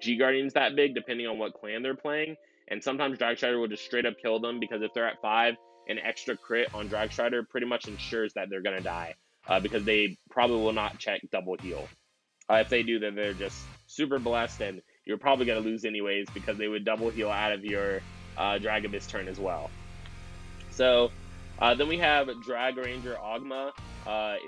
G Guardians that big depending on what clan they're playing. And sometimes Drag Strider will just straight up kill them, because if they're at 5, an extra crit on Drag Strider pretty much ensures that they're going to die, because they probably will not check double heal. If they do, then they're just super blessed, and you're probably going to lose anyways, because they would double heal out of your Drag Abyss turn as well. So then we have Drag Ranger Ogma.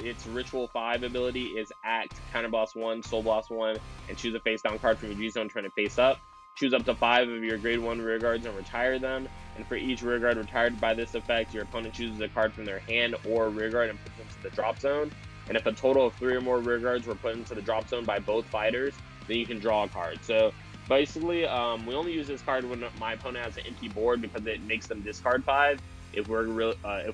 Its Ritual 5 ability is Act, Counterblast 1, Soul Blast 1, and choose a face down card from your G-Zone, turn it face up. Choose up to 5 of your grade 1 rear guards and retire them. And for each rear guard retired by this effect, your opponent chooses a card from their hand or rear guard and puts them to the drop zone. And if a total of 3 or more rear guards were put into the drop zone by both fighters, then you can draw a card. So basically, we only use this card when my opponent has an empty board, because it makes them discard 5 if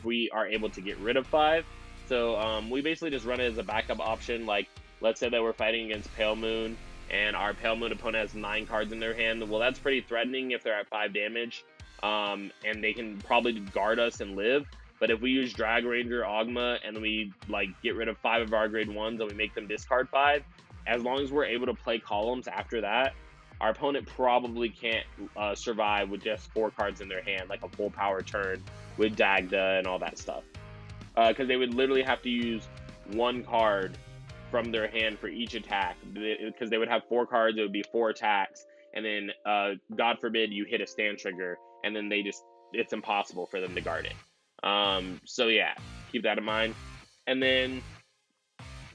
we are able to get rid of 5. So we basically just run it as a backup option. Like, let's say that we're fighting against Pale Moon, and our Pale Moon opponent has 9 cards in their hand. Well, that's pretty threatening if they're at 5 damage, and they can probably guard us and live. But if we use Drag Ranger Ogma and we like get rid of 5 of our grade 1s and we make them discard 5, as long as we're able to play columns after that, our opponent probably can't survive with just 4 cards in their hand, like a full power turn with Dagda and all that stuff. Because they would literally have to use 1 card from their hand for each attack, because they would have 4 cards. It would be 4 attacks, and then God forbid you hit a stand trigger, and then it's impossible for them to guard it. So yeah, keep that in mind. And then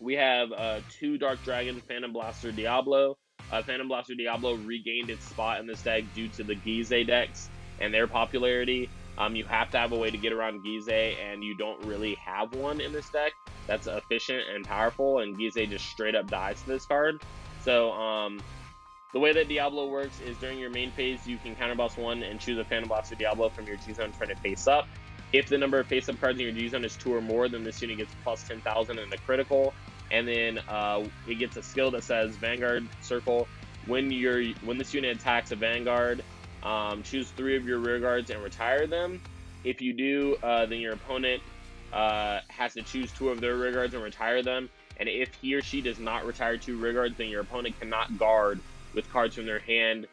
we have 2 Dark Dragon Phantom Blaster Diablo. Phantom Blaster Diablo regained its spot in this deck due to the Gize decks and their popularity. You have to have a way to get around Gize, and you don't really have one in this deck that's efficient and powerful, and Gize just straight up dies to this card. So the way that Diablo works is during your main phase, you can counterblast 1 and choose a Phantom Blaster Diablo from your G-Zone, turn it face up. If the number of face-up cards in your G-Zone is 2 or more, then this unit gets plus 10,000 in the critical. And then it gets a skill that says Vanguard Circle. When this unit attacks a Vanguard, choose 3 of your rear guards and retire them. If you do, then your opponent has to choose 2 of their rear guards and retire them. And if he or she does not retire 2 rear guards, then your opponent cannot guard with cards from their hand,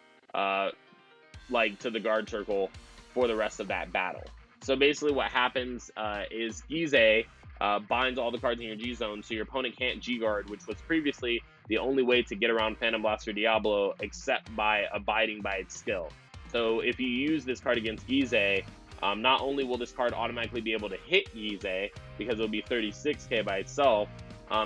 like to the guard circle for the rest of that battle. So basically what happens is Gize binds all the cards in your G-Zone, so your opponent can't G-Guard, which was previously the only way to get around Phantom Blaster Diablo, except by abiding by its skill. So if you use this card against Gize, not only will this card automatically be able to hit Gize, because it'll be 36k by itself,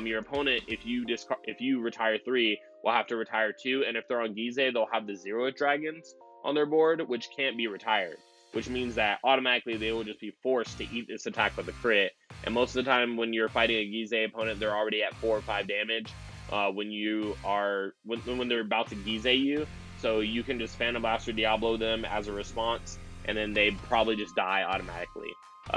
your opponent, if you retire 3, will have to retire 2, and if they're on Gize, they'll have the 0 dragons on their board, which can't be retired. Which means that automatically they will just be forced to eat this attack with a crit. And most of the time when you're fighting a Gize opponent, they're already at 4 or 5 damage when they're about to Gize you. So you can just Phantom Blaster Diablo them as a response, and then they probably just die automatically.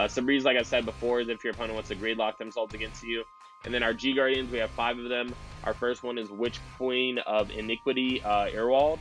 Some reasons, like I said before, is if your opponent wants to grade lock themselves against you. And then our G-Guardians, we have 5 of them. Our first one is Witch Queen of Iniquity, Irwald.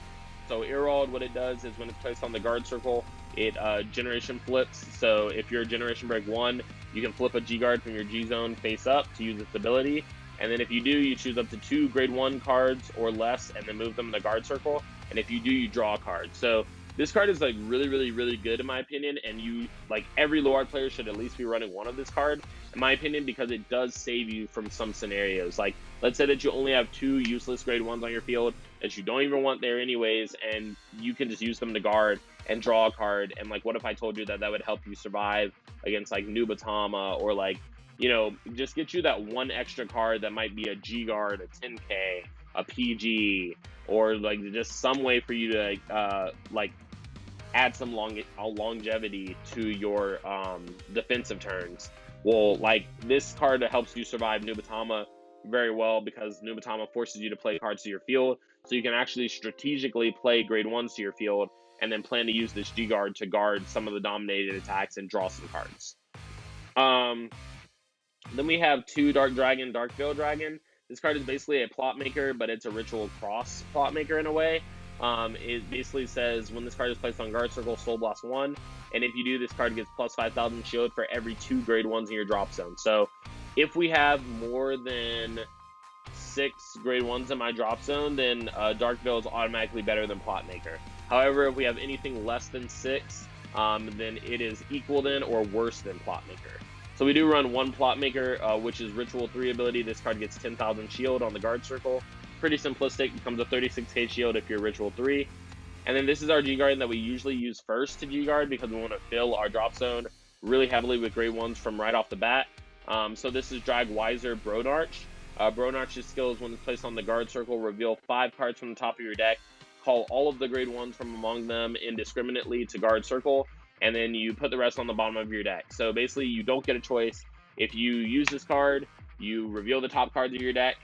So Irwald, what it does is when it's placed on the guard circle, it generation flips. So if you're Generation Break 1, you can flip a G-Guard from your G-Zone face up to use its ability. And then if you do, you choose up to 2 grade 1 cards or less and then move them in the guard circle. And if you do, you draw a card. So this card is like really good in my opinion, and every Luard player should at least be running one of this card, in my opinion, because it does save you from some scenarios. Like, let's say that you only have 2 useless grade 1s on your field that you don't even want there anyways, and you can just use them to guard and draw a card. And like, what if I told you that would help you survive against like Nubatama, or like, you know, just get you that 1 extra card that might be a G-Guard, a 10k, a PG, or like just some way for you to like add some longevity to your defensive turns. Well, like, this card helps you survive Nubatama very well, because Nubatama forces you to play cards to your field, so you can actually strategically play grade 1s to your field and then plan to use this G-Guard to guard some of the dominated attacks and draw some cards. Then we have 2 Dark Dragon, Dark Veil Dragon. This card is basically a plot maker, but it's a ritual cross plot maker in a way. It basically says when this card is placed on guard circle, Soul Blast 1, and if you do, this card gets plus 5,000 shield for every 2 grade 1s in your drop zone. So if we have more than 6 grade 1s in my drop zone, then Dark Veil is automatically better than Plot Maker. However, if we have anything less than 6, then it is equal then or worse than Plot Maker. So we do run 1 Plot Maker, which is Ritual 3 ability. This card gets 10,000 shield on the guard circle. Pretty simplistic. Becomes a 36k shield if you're Ritual 3. And then this is our G-Guard that we usually use first to G-Guard because we want to fill our drop zone really heavily with grade 1s from right off the bat. So this is Drag Wiser Bronarch. Bronarch's skill is when it's placed on the guard circle, reveal 5 cards from the top of your deck, call all of the grade 1s from among them indiscriminately to guard circle, and then you put the rest on the bottom of your deck. So basically, you don't get a choice. If you use this card, you reveal the top cards of your deck,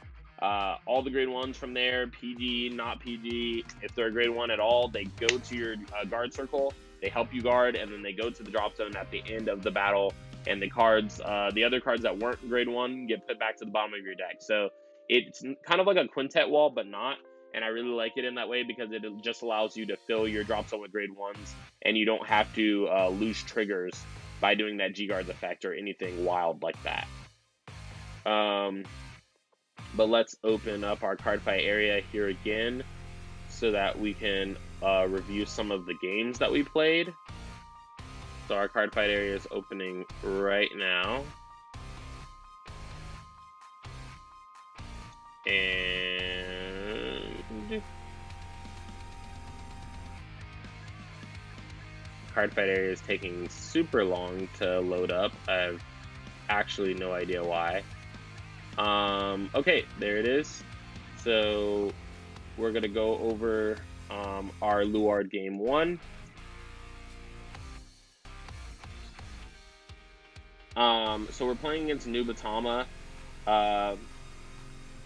all the grade 1s from there, PG, not PG. If they're a grade 1 at all, they go to your guard circle, they help you guard, and then they go to the drop zone at the end of the battle, and the cards, the other cards that weren't grade 1 get put back to the bottom of your deck. So it's kind of like a quintet wall, but not. And I really like it in that way because it just allows you to fill your drop zone with grade 1s, and you don't have to lose triggers by doing that G-Guards effect or anything wild like that. But let's open up our Cardfight area here again so that we can review some of the games that we played. So our Cardfight area is opening right now. And Cardfight area is taking super long to load up. I have actually no idea why. Okay, there it is. So we're gonna go over our Luard game 1. So we're playing against Nubatama.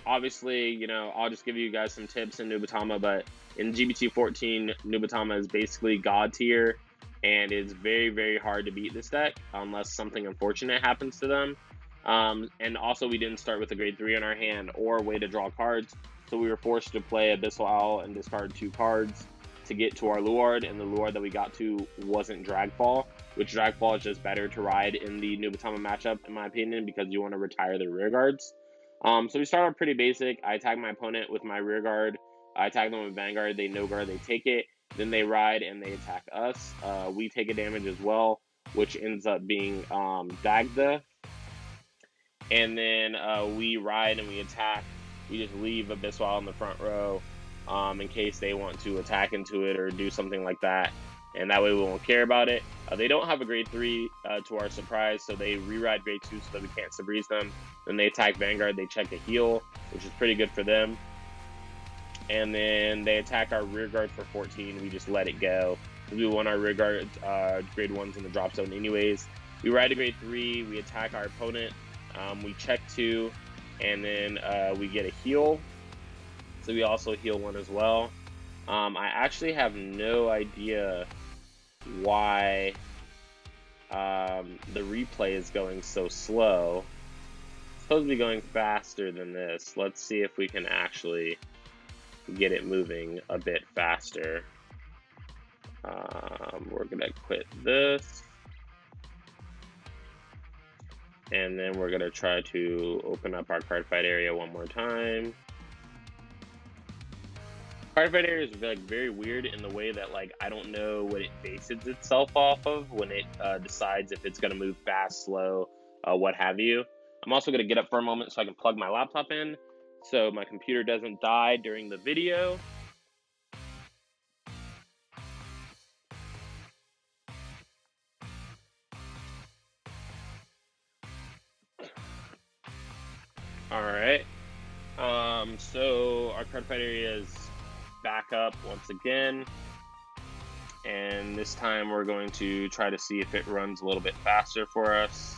Obviously, you know, I'll just give you guys some tips in Nubatama, but in G-BT14, Nubatama is basically God tier, and it's very, very hard to beat this deck unless something unfortunate happens to them. And also, we didn't start with a grade 3 in our hand or a way to draw cards, so we were forced to play Abyssal Owl and discard 2 cards to get to our Luard, and the Luard that we got to wasn't Dragfall, which Dragfall is just better to ride in the Nubatama matchup, in my opinion, because you want to retire the rear guards. So we start off pretty basic. I tag my opponent with my rear guard. I tag them with Vanguard. They no guard, they take it. Then they ride and they attack us. We take a damage as well, which ends up being Dagda. And then we ride and we attack. We just leave Abyssal Owl in the front row in case they want to attack into it or do something like that. And that way we won't care about it. They don't have a grade 3 to our surprise, so they re-ride grade 2 so that we can't sub-breeze them. Then they attack Vanguard, they check a heal, which is pretty good for them. And then they attack our rear guard for 14, we just let it go. We want our rear guard grade 1s in the drop zone anyways. We ride to grade 3, we attack our opponent, we check 2, and then we get a heal. So we also heal 1 as well. I actually have no idea why the replay is going so slow. It's supposed to be going faster than this. Let's see if we can actually get it moving a bit faster. We're gonna quit this. And then we're gonna try to open up our Cardfight area one more time. Cardfight area is like very weird in the way that like I don't know what it bases itself off of when it decides if it's gonna move fast, slow, what have you. I'm also gonna get up for a moment so I can plug my laptop in so my computer doesn't die during the video. All right. So our Cardfight area is back up once again, and this time we're going to try to see if it runs a little bit faster for us.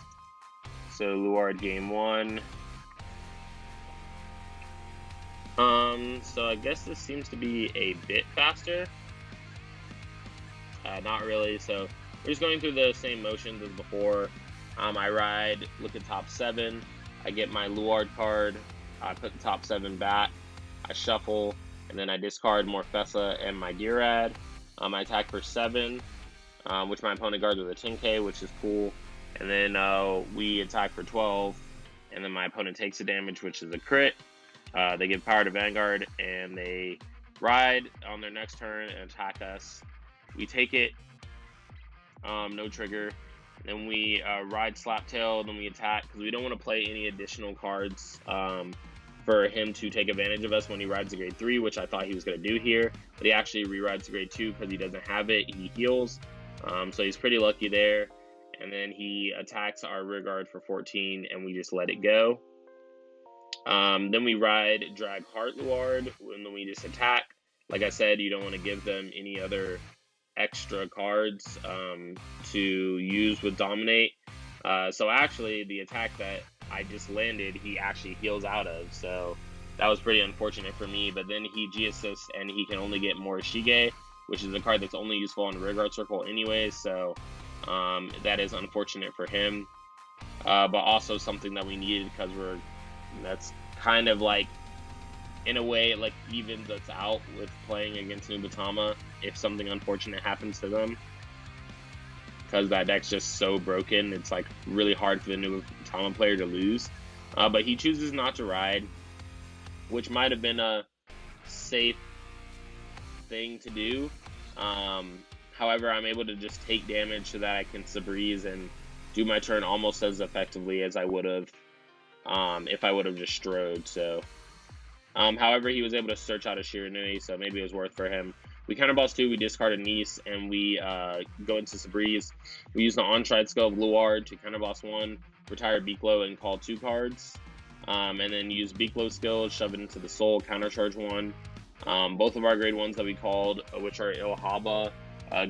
So Luard game 1. So I guess this seems to be a bit faster. Not really. So we're just going through the same motions as before. I ride, look at top 7. I get my Luard card. I put the top 7 back. I shuffle, and then I discard Morfessa and my Durad. I attack for 7, which my opponent guards with a 10k, which is cool. And then we attack for 12, and then my opponent takes a damage, which is a crit. They give power to Vanguard, and they ride on their next turn and attack us. We take it, no trigger. Then we ride Slaptail, then we attack, because we don't want to play any additional cards for him to take advantage of us when he rides the grade 3, which I thought he was going to do here. But he actually re-rides the grade 2 because he doesn't have it. He heals, so he's pretty lucky there. And then he attacks our rear guard for 14, and we just let it go. Then we ride Drag Heart Luard, and then we just attack. Like I said, you don't want to give them any other extra cards to use with Dominate. So actually, the attack that I just landed, he actually heals out of. So that was pretty unfortunate for me. But then he G-assists, and he can only get Morishige, which is a card that's only useful on the rear guard circle anyways. So that is unfortunate for him. But also something that we needed, because that's kind of like, in a way, like evens us out with playing against Nubatama if something unfortunate happens to them, because that deck's just so broken. It's like really hard for the Nubatama player to lose. But he chooses not to ride, which might have been a safe thing to do. However, I'm able to just take damage so that I can Sabreeze and do my turn almost as effectively as I would have if I would have just strode. So however, he was able to search out a Shiranui, so maybe it was worth for him. We counterboss 2, we discard a Nice, and we go into Sabreeze. We use the on-stride skill of Luard to counterboss 1, retire Beaklo, and call 2 cards. And then use Beaklo skill, shove it into the Soul, countercharge 1. Both of our grade 1s that we called, which are Ojala,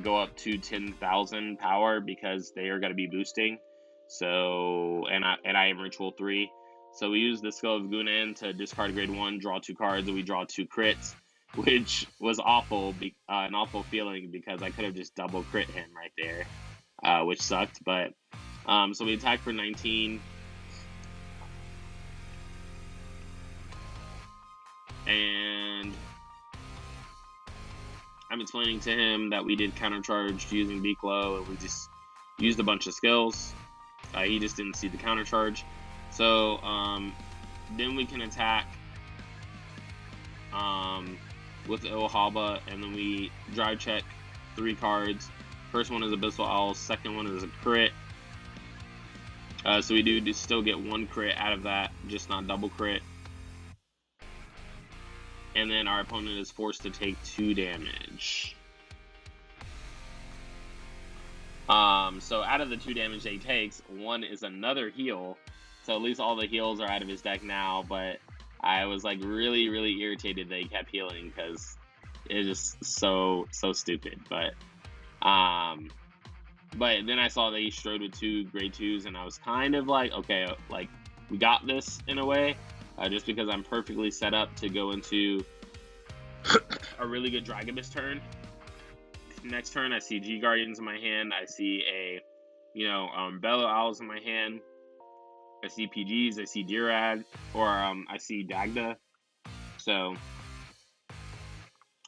go up to 10,000 power because they are going to be boosting. So, and I am Ritual 3. So we use the skill of Gunan to discard grade 1, draw 2 cards, and we draw 2 crits, which was awful, an awful feeling, because I could have just double crit him right there, which sucked. But so we attack for 19, and I'm explaining to him that we did countercharge using Beaklo, and we just used a bunch of skills. He just didn't see the countercharge. So then we can attack with Ojala, and then we drive check 3 cards. First one is Abyssal Owls, second one is a crit. So we do still get 1 crit out of that, just not double crit. And then our opponent is forced to take 2 damage. So out of the 2 damage that he takes, 1 is another heal. So at least all the heals are out of his deck now, but I was like really, really irritated that he kept healing, because it's just so stupid. But then I saw that he strode with 2 grade 2s, and I was kind of like, okay, like we got this in a way, just because I'm perfectly set up to go into a really good Dragobus turn. Next turn, I see G Guardians in my hand. I see a, Bellow Owls in my hand. I see PGs. I see Dirad, or I see Dagda. So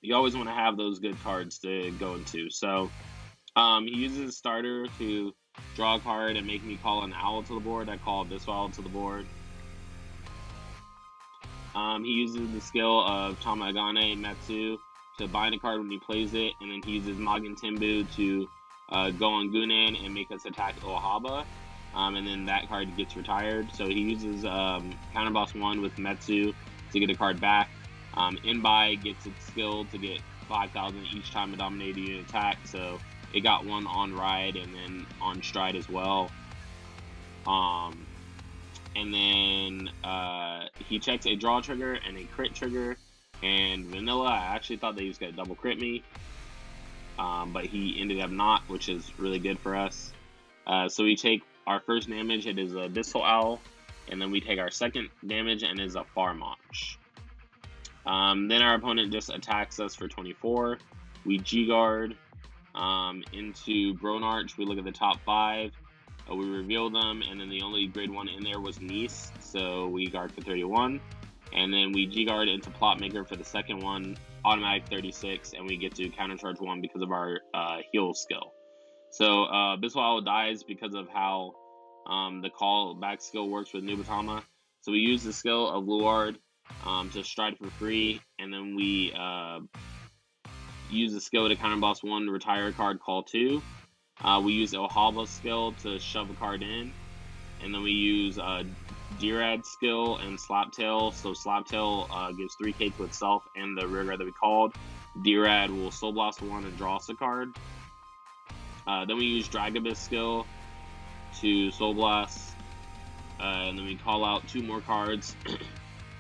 you always want to have those good cards to go into. So he uses a starter to draw a card and make me call an owl to the board. I call Abyssal Owl to the board. He uses the skill of Tamagane Metsu to bind a card when he plays it, and then he uses Magen Timbu to go on Gunan and make us attack Ojala, and then that card gets retired. So he uses Counterboss 1 with Metsu to get a card back. Inbai gets its skill to get 5,000 each time a dominated unit attack, so it got 1 on ride and then on stride as well. And then he checks a draw trigger and a crit trigger. And Vanilla, I actually thought that he was going to double crit me, but he ended up not, which is really good for us. So we take our first damage, it is Abyssal Owl, and then we take our second damage, and it is a Farmach. Then our opponent just attacks us for 24. We G-Guard into Bronarch. We look at the top 5. We reveal them, and then the only grade 1 in there was Nice, so we guard for 31. And then we G-Guard into Plot Maker for the second one, automatic 36, and we get to countercharge 1 because of our heal skill. So Abyssal Owl dies because of how the callback skill works with Nubatama. So we use the skill of Luard to stride for free, and then we use the skill to counter boss 1 to retire a card, call 2. We use Ojala's skill to shove a card in, and then we use Luard skill and Slaptail. So Slaptail gives 3k to itself and the rear guard that we called. Luard will Soul Blast 1 and draw us a card. Then we use Dragabyss skill to Soul Blast, and then we call out 2 more cards.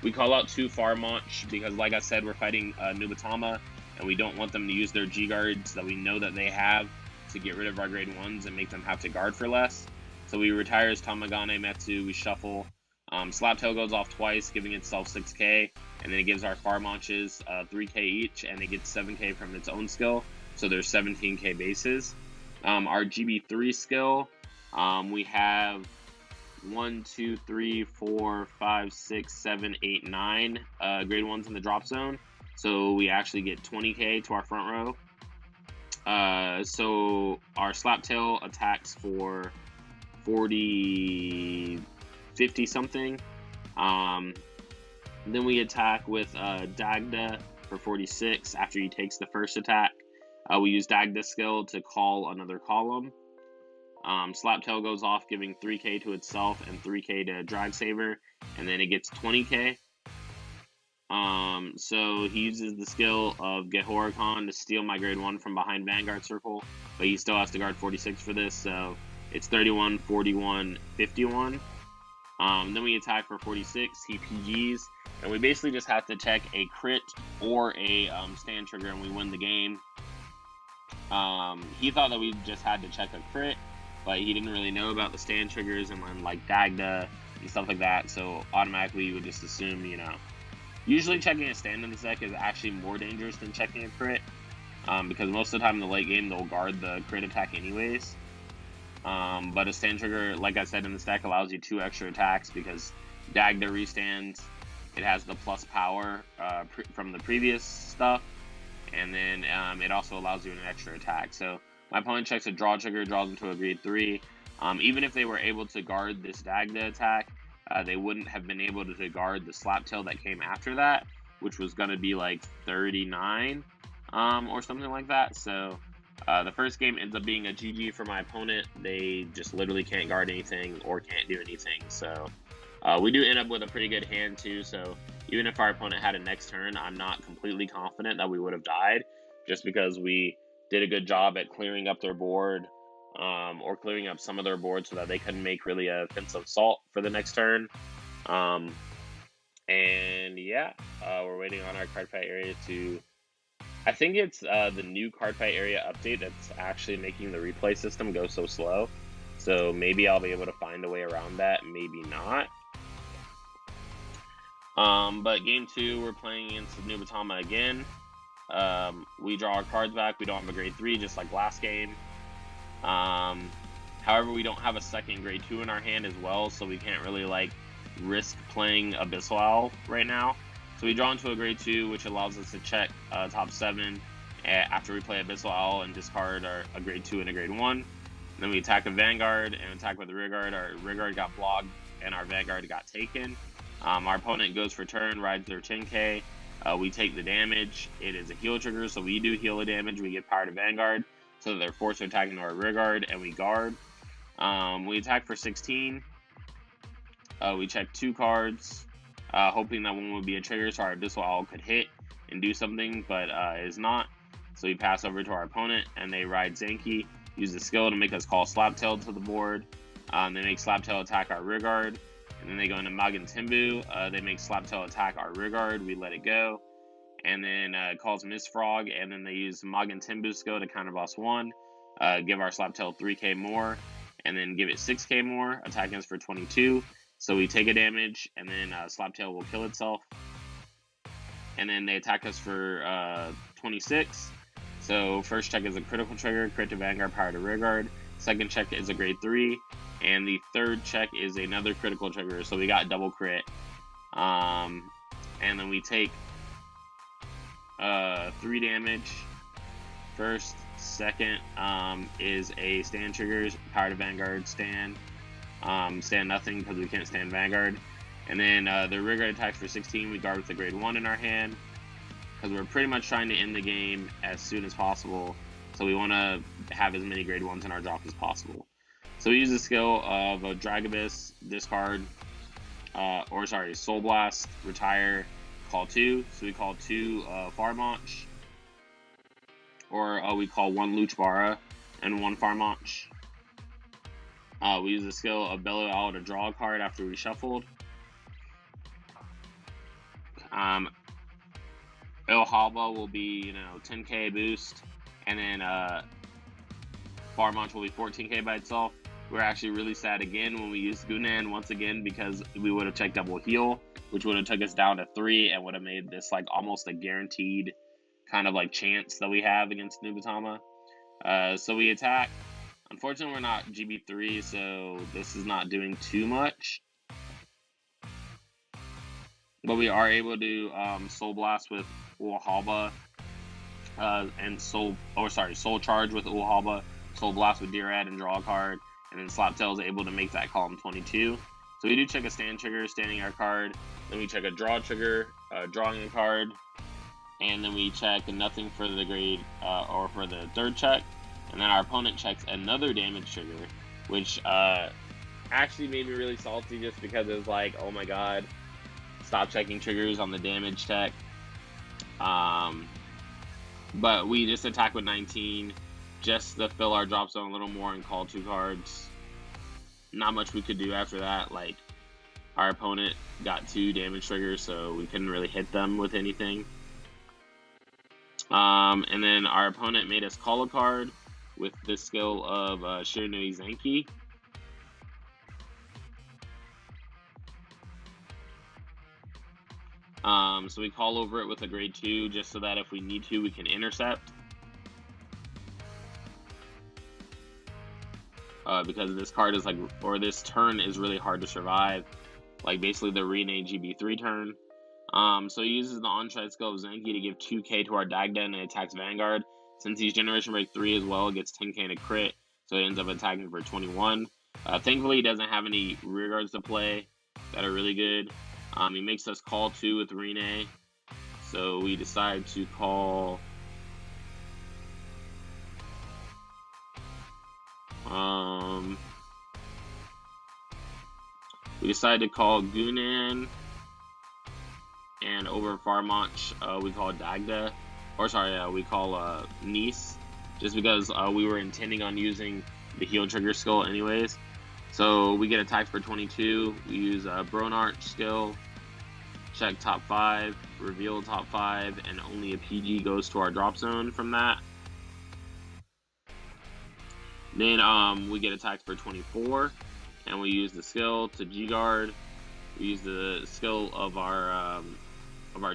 We call out 2 Farmonch because, like I said, we're fighting Nubatama, and we don't want them to use their G-Guards that we know that they have to get rid of our grade 1s and make them have to guard for less. So we retire his Tamagane Metsu, we shuffle. Slaptail goes off twice, giving itself 6k, and then it gives our Farmonches 3k each, and it gets 7k from its own skill, so there's 17k bases. Our GB3 skill, we have 1, 2, 3, 4, 5, 6, 7, 8, 9 grade 1s in the drop zone. So we actually get 20k to our front row. So our Slaptail attacks for 40, 50 something. Then we attack with Dagda for 46 after he takes the first attack. We use Dagda's skill to call another column. Slaptail goes off, giving 3k to itself and 3k to Drag Saber, and then it gets 20k. So he uses the skill of Gehoricon to steal my grade 1 from behind Vanguard Circle, but he still has to guard 46 for this, so it's 31, 41, 51. Then we attack for 46, he PGs, and we basically just have to check a crit or a stand trigger and we win the game. He thought that we just had to check a crit, but he didn't really know about the stand triggers and then like Dagda and stuff like that, so automatically you would just assume, you know. Usually checking a stand in this deck is actually more dangerous than checking a crit, because most of the time in the late game they'll guard the crit attack anyways. But a stand trigger, like I said, in this deck allows you 2 extra attacks because Dagda restands, it has the plus power from the previous stuff, and then it also allows you an extra attack. So my opponent checks a draw trigger, draws into a grade 3. Even if they were able to guard this Dagda attack, they wouldn't have been able to guard the Slaptail that came after that, which was going to be like 39 or something like that. So the first game ends up being a GG for my opponent. They just literally can't guard anything or can't do anything. So we do end up with a pretty good hand too. So even if our opponent had a next turn, I'm not completely confident that we would have died, just because we did a good job at clearing up their board, or clearing up some of their board so that they couldn't make really a offensive assault for the next turn. And yeah, we're waiting on our Cardfight area to... I think it's the new Cardfight area update that's actually making the replay system go so slow. So maybe I'll be able to find a way around that, maybe not. But game 2, we're playing against Nubatama again. We draw our cards back. We don't have a grade 3, just like last game. However, we don't have a second grade 2 in our hand as well, so we can't really like risk playing Abyssal Owl right now. So we draw into a grade 2, which allows us to check top 7 after we play Abyssal Owl and discard a grade 2 and a grade 1. Then we attack a Vanguard and attack with the rear guard. Our rear guard got blocked and our Vanguard got taken. Our opponent goes for turn, rides their 10k. We take the damage. It is a heal trigger, so we do heal the damage. We get power to Vanguard, so that they're forced to attack into our rear guard, and we guard. We attack for 16. We check 2 cards, hoping that one would be a trigger so our Abyssal Owl could hit and do something, but it is not. So we pass over to our opponent, and they ride Zanki, use the skill to make us call Slaptail to the board. They make Slaptail attack our rear guard, and then they go into Magen Timbu. They make Slaptail attack our rear guard, we let it go, and then calls Miss Frog, and then they use Magen Timbu skill to counter boss 1, give our Slaptail 3k more, and then give it 6k more, attacking us for 22. So we take a damage, and then Slaptail will kill itself. And then they attack us for 26. So first check is a critical trigger, crit to Vanguard, power to rear guard. Second check is a grade 3. And the third check is another critical trigger, so we got double crit. And then we take 3 damage. First, second is a stand triggers, power to Vanguard, stand. Stand nothing because we can't stand Vanguard. And then the rearguard attacks for 16, we guard with a grade 1 in our hand, because we're pretty much trying to end the game as soon as possible. So we want to have as many grade 1s in our drop as possible. So we use the skill of a Drag Abyss, discard, Soul Blast, retire, call 2. So we call 2 Farmonch, or we call 1 Luchbara and 1 Farmonch. We use the skill of Bellow Owl to draw a card after we shuffled. Ojala will be, 10k boost, and then Farmonch will be 14k by itself. We're actually really sad again when we used Gunan once again, because we would have checked double heal, which would have took us down to 3 and would have made this like almost a guaranteed kind of like chance that we have against Nubatama. So we attack. Unfortunately, we're not GB3, so this is not doing too much. But we are able to Soul Blast with Ojala, and Soul Charge with Ojala, Soul Blast with Deerad and draw a card, and then Slaptail is able to make that column 22. So we do check a stand trigger, standing our card, then we check a draw trigger, drawing a card, and then we check nothing for the grade, or for the third check, and then our opponent checks another damage trigger, which actually made me really salty, just because it was like, oh my god, stop checking triggers on the damage tech. But we just attack with 19 just to fill our drop zone a little more and call 2 cards. Not much we could do after that. Like, our opponent got 2 damage triggers, so we couldn't really hit them with anything. And then our opponent made us call a card with the skill of Shiranui Zenki. So we call over it with a grade 2, just so that if we need to, we can intercept. Because this card is like, or this turn is really hard to survive. Like basically the Rene GB3 turn. So he uses the on-side skill of Zenki to give 2k to our Dagda and it attacks Vanguard. Since he's Generation Break 3 as well, it gets 10k in a crit, so he ends up attacking for 21. Thankfully, he doesn't have any rear guards to play that are really good. He makes us call 2 with Rene, so we decide to call... we decide to call Gunan, and over Farmonch, we call Dagda, we call Nice, just because we were intending on using the heal trigger skill anyways. So we get attacked for 22, we use Bronarch skill, check top 5, reveal top 5, and only a PG goes to our drop zone from that. Then we get attacked for 24, and we use the skill to G-Guard. We use the skill of our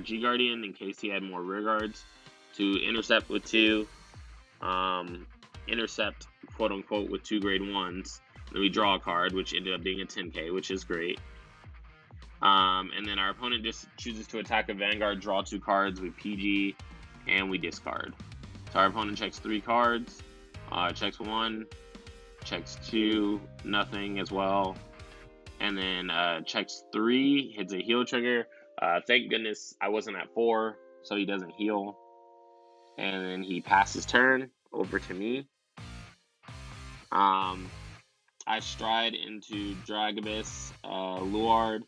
G-Guardian in case he had more rear guards to intercept with 2. Intercept, quote unquote, with 2 grade 1s. Then we draw a card, which ended up being a 10k, which is great. And then our opponent just chooses to attack a Vanguard, draw 2 cards, we PG, and we discard. So our opponent checks 3 cards, checks 1, checks 2, nothing as well, and then checks 3, hits a heal trigger. Thank goodness I wasn't at 4, so he doesn't heal. And then he passes turn over to me. I stride into Drag Abyss, Luard,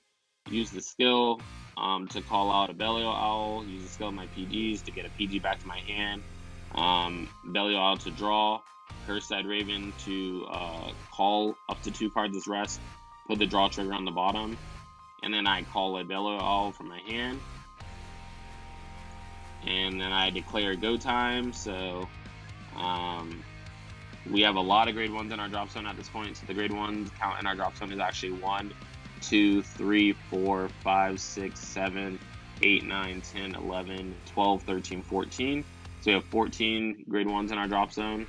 use the skill to call out a Abyssal Owl, use the skill of my PGs to get a PG back to my hand, Abyssal Owl to draw, Cursed Raven to call up to 2 cards as rest, put the draw trigger on the bottom, and then I call a Abyssal Owl from my hand, and then I declare go time. So we have a lot of grade 1s in our drop zone at this point, so the grade 1s count in our drop zone is actually 1, 2, 3, 4, 5, 6, 7, 8, 9, 10, 11, 12, 13, 14. So we have 14 grade 1s in our drop zone.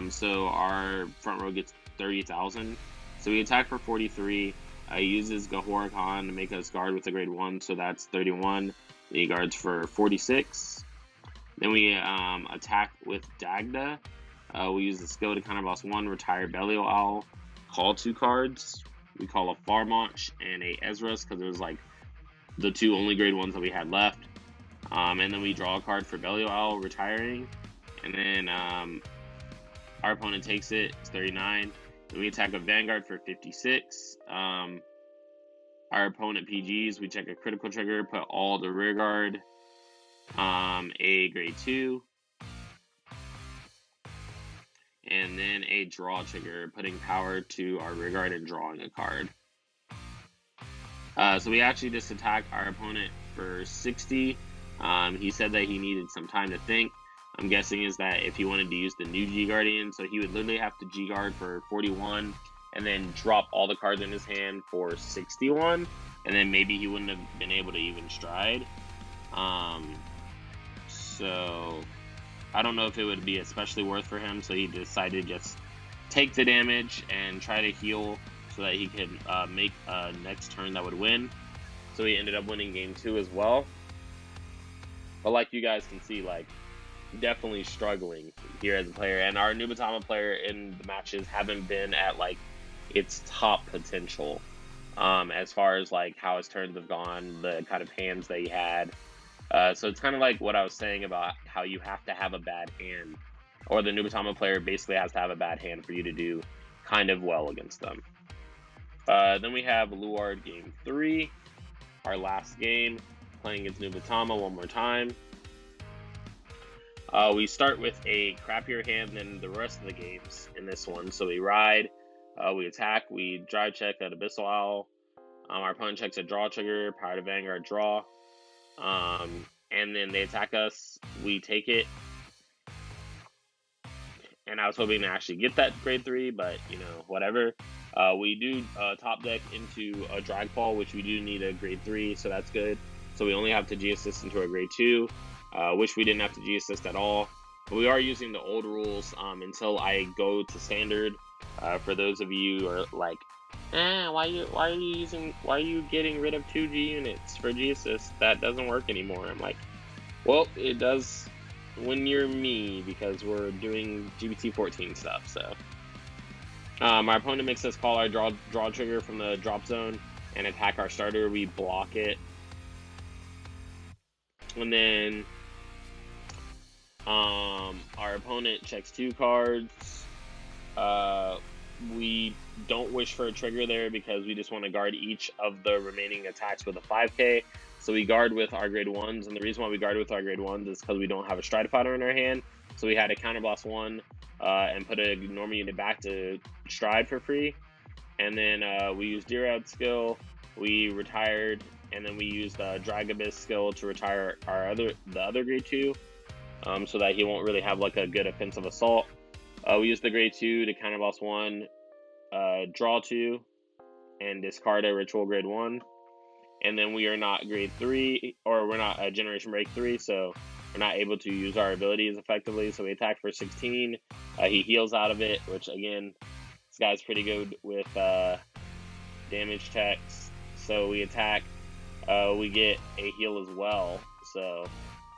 So our front row gets 30,000. So we attack for 43. Uses Gahora Khan to make us guard with a grade 1, so that's 31. He guards for 46. Then we attack with Dagda. We use the skill to counterboss 1, retire Abyssal Owl, call 2 cards. we call a Farmach and a Ezra's because it was like the two only grade 1s that we had left. And then we draw a card for Abyssal Owl retiring, and then our opponent takes it. It's 39. Then we attack a Vanguard for 56. Our opponent PGs. We check a critical trigger, put all the rear guard. A grade 2. And then a draw trigger, putting power to our rear guard and drawing a card. So we actually just attacked our opponent for 60. He said that he needed some time to think. I'm guessing is that if he wanted to use the new G-Guardian, so he would literally have to G-Guard for 41 and then drop all the cards in his hand for 61, and then maybe he wouldn't have been able to even stride. So I don't know if it would be especially worth for him, so he decided to just take the damage and try to heal so that he could make a next turn that would win. So he ended up winning game 2 as well. But like you guys can see, like, definitely struggling here as a player. And our Nubatama player in the matches haven't been at, like, its top potential as far as, like, how his turns have gone, the kind of hands that he had. So it's kind of like what I was saying about how you have to have a bad hand, or the Nubatama player basically has to have a bad hand for you to do kind of well against them. Then we have Luard game 3, our last game, playing against Nubatama one more time. We start with a crappier hand than the rest of the games in this one. So we ride, we attack, we drive check at Abyssal Owl. Our opponent checks a draw trigger, power to Vanguard, draw. And then they attack us, we take it. And I was hoping to actually get that grade 3, but, you know, whatever. We do top deck into a Dragfall, which we do need a grade 3, so that's good. So we only have to G-assist into a grade 2. Wish we didn't have to G-assist at all. But we are using the old rules until I go to standard. For those of you who are like, why are you getting rid of 2 G units for G-assist? That doesn't work anymore. I'm like, well, it does when you're me, because we're doing G-BT14 stuff. So our opponent makes us call our draw trigger from the drop zone and attack our starter. We block it, and then our opponent checks 2 cards. We don't wish for a trigger there because we just want to guard each of the remaining attacks with a 5k. So we guard with our grade 1s, and the reason why we guard with our grade 1s is because we don't have a Stride Fighter in our hand. So we had to counterblast 1 and put a normal unit back to stride for free. And then we used Derad skill, we retired, and then we used the Drag Abyss skill to retire the other grade 2, so that he won't really have like a good offensive assault. We used the grade 2 to counterblast 1, draw 2, and discard a ritual grade 1. And then we are not grade 3, or we're not a generation break 3, so we're not able to use our abilities effectively. So we attack for 16. He heals out of it, which again, this guy's pretty good with damage checks. So we attack, we get a heal as well. So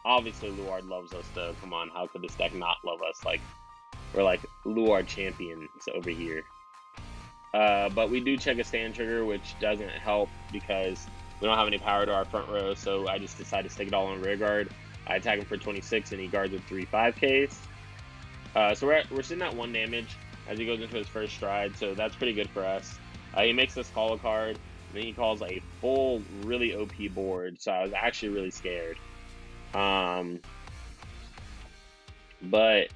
obviously Luard loves us though. Come on, how could this deck not love us? Like, we're like Luard champions over here. But we do check a stand trigger, which doesn't help because we don't have any power to our front row, so I just decided to stick it all on rear guard. I attack him for 26, and he guards with 3 5Ks. So we're sitting at 1 damage as he goes into his first stride, so that's pretty good for us. He makes us call a card, and then he calls a full, really OP board, so I was actually really scared. But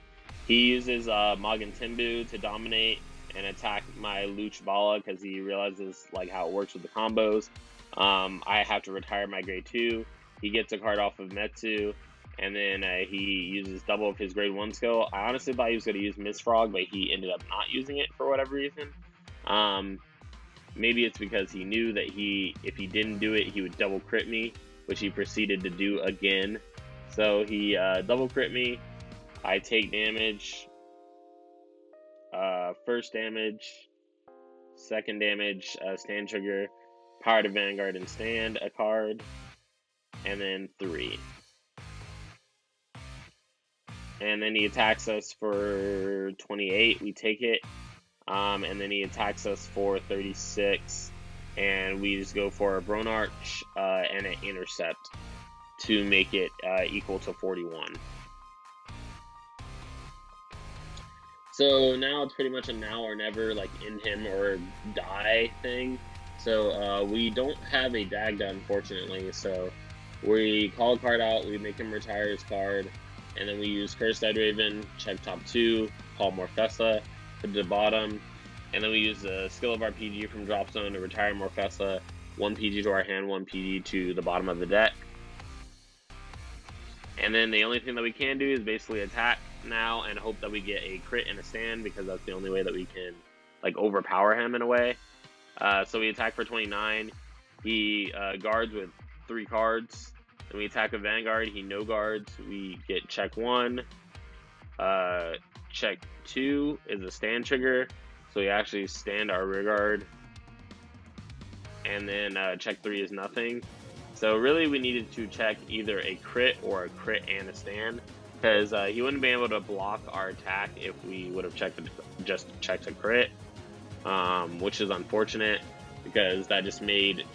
he uses Magen Timbu to dominate and attack my Luch Bala because he realizes like how it works with the combos. I have to retire my grade 2. He gets a card off of Metsu, and then he uses double of his grade 1 skill. I honestly thought he was going to use Mistfrog, but he ended up not using it for whatever reason. Maybe it's because he knew that if he didn't do it, he would double crit me, which he proceeded to do again. So he double crit me. I take damage. First damage, second damage, stand trigger, power to Vanguard and stand a card, and then 3. And then he attacks us for 28. We take it. and then he attacks us for 36, and we just go for a Bone Arch and an Intercept to make it equal to 41. So now it's pretty much a now or never, like in him or die thing. So we don't have a Dagda, unfortunately, so we call a card out, we make him retire his card, and then we use Cursed Raven, check top 2, call Morfessa, put it to the bottom, and then we use the skill of our PG from drop zone to retire Morfessa, 1 PG to our hand, 1 PG to the bottom of the deck. And then the only thing that we can do is basically attack now and hope that we get a crit and a stand, because that's the only way that we can like overpower him in a way. So we attack for 29. He guards with 3 cards. Then we attack with Vanguard. He no guards. We get check 1. Check 2 is a stand trigger. So we actually stand our rear guard. And then check 3 is nothing. So really we needed to check either a crit or a crit and a stand, because he wouldn't be able to block our attack if we would have just checked a crit. Which is unfortunate, because that just made,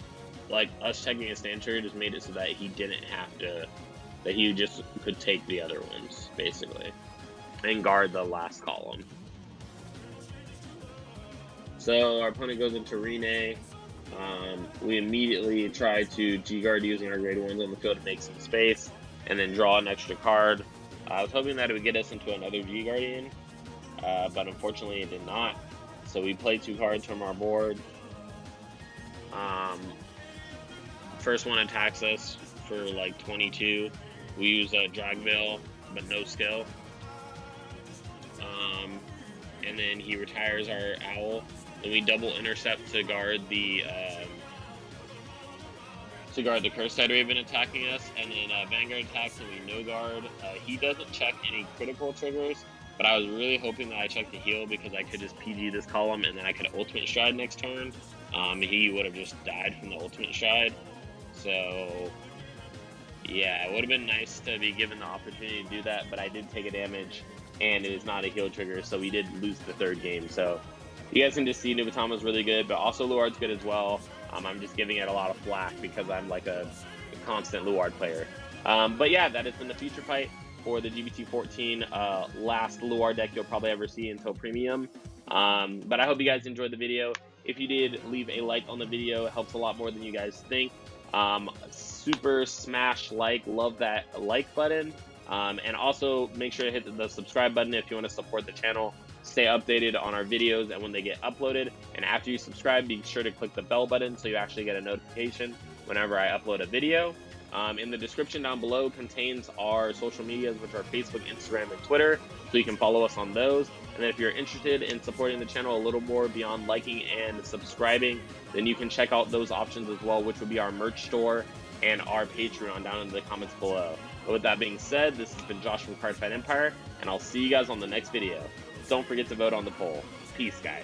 like, us checking a stand trigger just made it so that he didn't have to, that he just could take the other ones, basically, and guard the last column. So our opponent goes into Rene. We immediately try to G-guard using our grade 1s on the field to make some space, and then draw an extra card. I was hoping that it would get us into another G-Guardian, but unfortunately it did not. So we play 2 cards from our board. First one attacks us for like 22. We use a Drag Veil, but no skill. And then he retires our Owl. Then we double Intercept to guard the Cursed Raven attacking us, and then Vanguard attacks and we no guard. He doesn't check any critical triggers, but I was really hoping that I checked the heal, because I could just PG this column and then I could ultimate stride next turn. He would have just died from the ultimate stride. So yeah, it would have been nice to be given the opportunity to do that, but I did take a damage and it is not a heal trigger, so we did lose the 3rd game. So you guys can just see Nubatama's really good, but also Luard's good as well. I'm just giving it a lot of flack because I'm like a constant Luard player. But yeah, that has been the Future Fight for the G-BT14 last Luard deck you'll probably ever see until Premium. But I hope you guys enjoyed the video. If you did, leave a like on the video. It helps a lot more than you guys think. Super smash like, love that like button. And also make sure to hit the subscribe button if you want to support the channel. Stay updated on our videos and when they get uploaded. And after you subscribe, be sure to click the bell button so you actually get a notification whenever I upload a video. In the description down below contains our social medias, which are Facebook, Instagram, and Twitter, so you can follow us on those. And then if you're interested in supporting the channel a little more beyond liking and subscribing, then you can check out those options as well, which would be our merch store and our Patreon down in the comments below. But with that being said, this has been Josh from Cardfight Empire, and I'll see you guys on the next video. Don't forget to vote on the poll. Peace, guys.